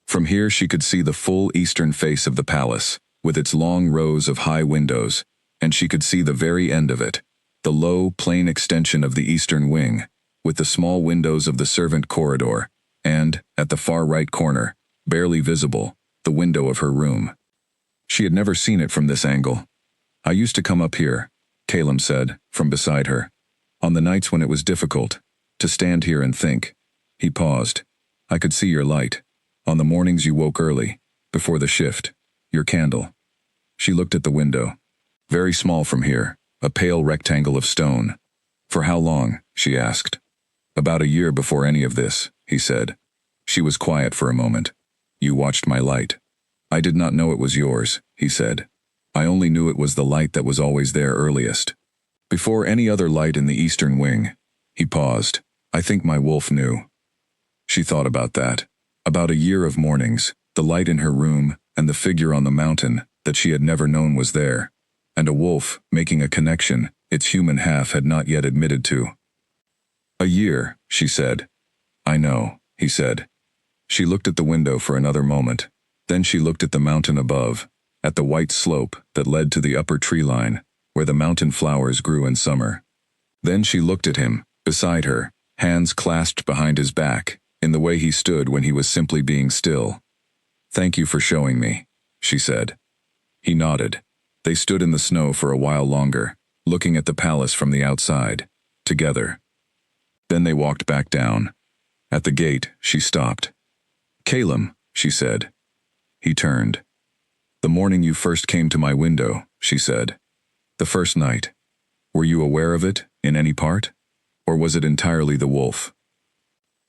From here she could see the full eastern face of the palace, with its long rows of high windows, and she could see the very end of it, the low, plain extension of the eastern wing, with the small windows of the servant corridor, and, at the far right corner, barely visible, the window of her room. She had never seen it from this angle. "I used to come up here," Caleb said, from beside her. "On the nights when it was difficult, to stand here and think." He paused. "I could see your light. On the mornings you woke early, before the shift. Your candle." She looked at the window. "Very small from here, a pale rectangle of stone." "For how long?" she asked. "About a year before any of this," he said. She was quiet for a moment. "You watched my light." "I did not know it was yours," he said. "I only knew it was the light that was always there earliest. Before any other light in the eastern wing." He paused. "I think my wolf knew." She thought about that. About a year of mornings, the light in her room, and the figure on the mountain that she had never known was there. And a wolf, making a connection its human half had not yet admitted to. "A year," she said. "I know," he said. She looked at the window for another moment. Then she looked at the mountain above, at the white slope that led to the upper tree line, where the mountain flowers grew in summer. Then she looked at him, beside her, hands clasped behind his back, in the way he stood when he was simply being still. "Thank you for showing me," she said. He nodded. They stood in the snow for a while longer, looking at the palace from the outside, together. Then they walked back down. At the gate, she stopped. "Caleb," she said. He turned. "The morning you first came to my window," she said. "The first night. Were you aware of it, in any part? Or was it entirely the wolf?"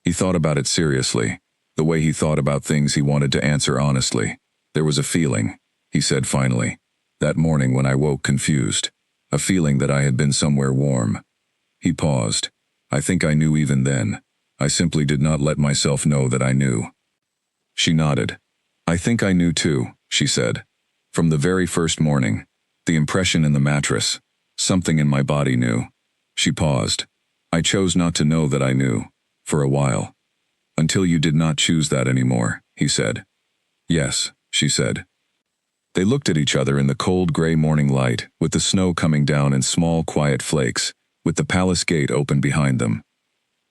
He thought about it seriously, the way he thought about things he wanted to answer honestly. "There was a feeling," he said finally, "that morning when I woke confused. A feeling that I had been somewhere warm." He paused. "I think I knew even then. I simply did not let myself know that I knew." She nodded. "I think I knew too," she said. "From the very first morning. The impression in the mattress. Something in my body knew." She paused. "I chose not to know that I knew. For a while. Until you did not choose that anymore," he said. "Yes," she said. They looked at each other in the cold gray morning light, with the snow coming down in small quiet flakes, with the palace gate open behind them.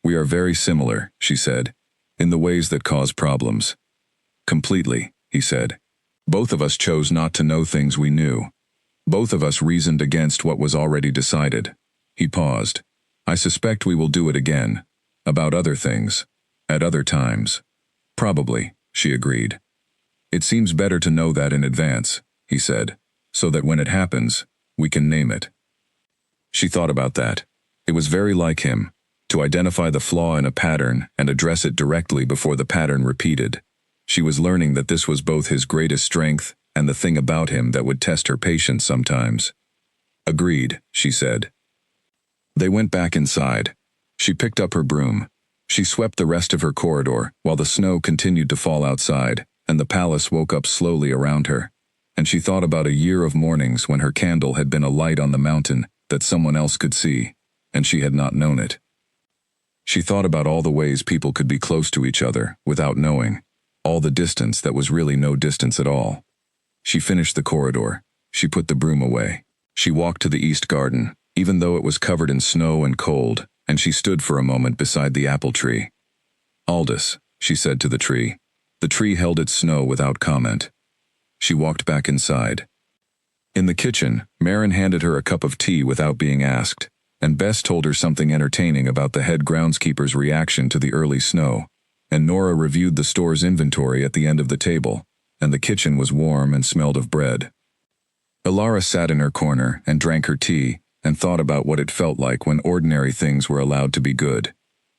"We are very similar," she said, "in the ways that cause problems." "Completely," he said. "Both of us chose not to know things we knew. Both of us reasoned against what was already decided." He paused. "I suspect we will do it again. About other things. At other times." "Probably," she agreed. "It seems better to know that in advance," he said, "so that when it happens, we can name it." She thought about that. It was very like him, to identify the flaw in a pattern and address it directly before the pattern repeated. She was learning that this was both his greatest strength and the thing about him that would test her patience sometimes. "Agreed," she said. They went back inside. She picked up her broom. She swept the rest of her corridor while the snow continued to fall outside, and the palace woke up slowly around her. And she thought about a year of mornings when her candle had been a light on the mountain that someone else could see, and she had not known it. She thought about all the ways people could be close to each other without knowing, all the distance that was really no distance at all. She finished the corridor. She put the broom away. She walked to the east garden, even though it was covered in snow and cold, and she stood for a moment beside the apple tree. "Aldous," she said to the tree. The tree held its snow without comment. She walked back inside. In the kitchen, Marin handed her a cup of tea without being asked, and Bess told her something entertaining about the head groundskeeper's reaction to the early snow, and Nora reviewed the store's inventory at the end of the table, and the kitchen was warm and smelled of bread. Ilara sat in her corner and drank her tea, and thought about what it felt like when ordinary things were allowed to be good.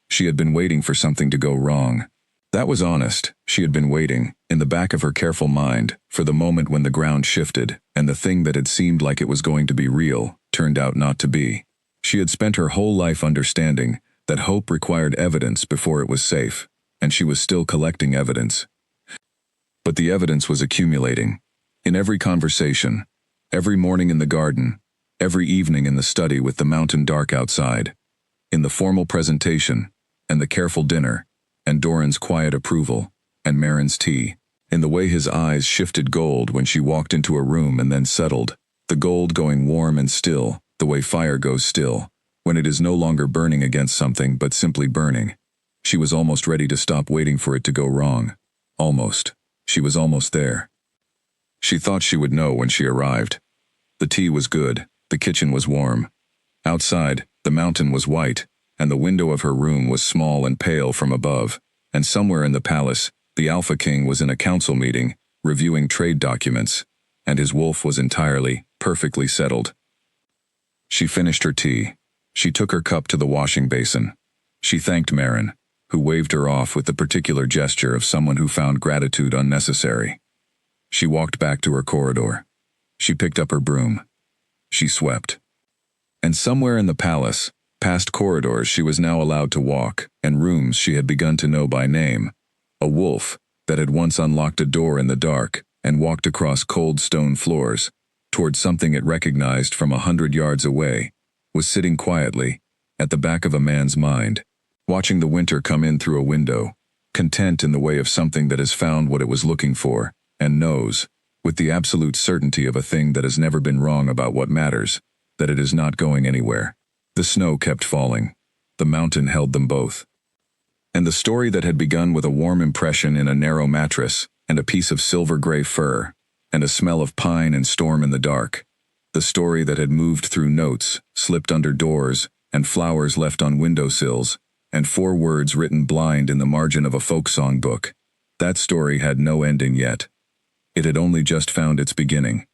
She had been waiting for something to go wrong. That was honest. She had been waiting, in the back of her careful mind, for the moment when the ground shifted, and the thing that had seemed like it was going to be real turned out not to be. She had spent her whole life understanding that hope required evidence before it was safe, and she was still collecting evidence. But the evidence was accumulating. In every conversation, every morning in the garden, every evening in the study with the mountain dark outside, in the formal presentation, and the careful dinner, and Doran's quiet approval, and Marin's tea, in the way his eyes shifted gold when she walked into a room and then settled, the gold going warm and still, the way fire goes still, when it is no longer burning against something but simply burning. She was almost ready to stop waiting for it to go wrong. Almost. She was almost there. She thought she would know when she arrived. The tea was good, the kitchen was warm. Outside, the mountain was white, and the window of her room was small and pale from above, and somewhere in the palace, the Alpha King was in a council meeting, reviewing trade documents, and his wolf was entirely, perfectly settled. She finished her tea. She took her cup to the washing basin. She thanked Marin, who waved her off with the particular gesture of someone who found gratitude unnecessary. She walked back to her corridor. She picked up her broom. She swept. And somewhere in the palace, past corridors she was now allowed to walk, and rooms she had begun to know by name, a wolf that had once unlocked a door in the dark and walked across cold stone floors, toward something it recognized from 100 yards away, was sitting quietly, at the back of a man's mind, watching the winter come in through a window, content in the way of something that has found what it was looking for, and knows, with the absolute certainty of a thing that has never been wrong about what matters, that it is not going anywhere. The snow kept falling. The mountain held them both. And the story that had begun with a warm impression in a narrow mattress, and a piece of silver-gray fur, and a smell of pine and storm in the dark, the story that had moved through notes, slipped under doors, and flowers left on windowsills, and 4 words written blind in the margin of a folk song book, that story had no ending yet. It had only just found its beginning.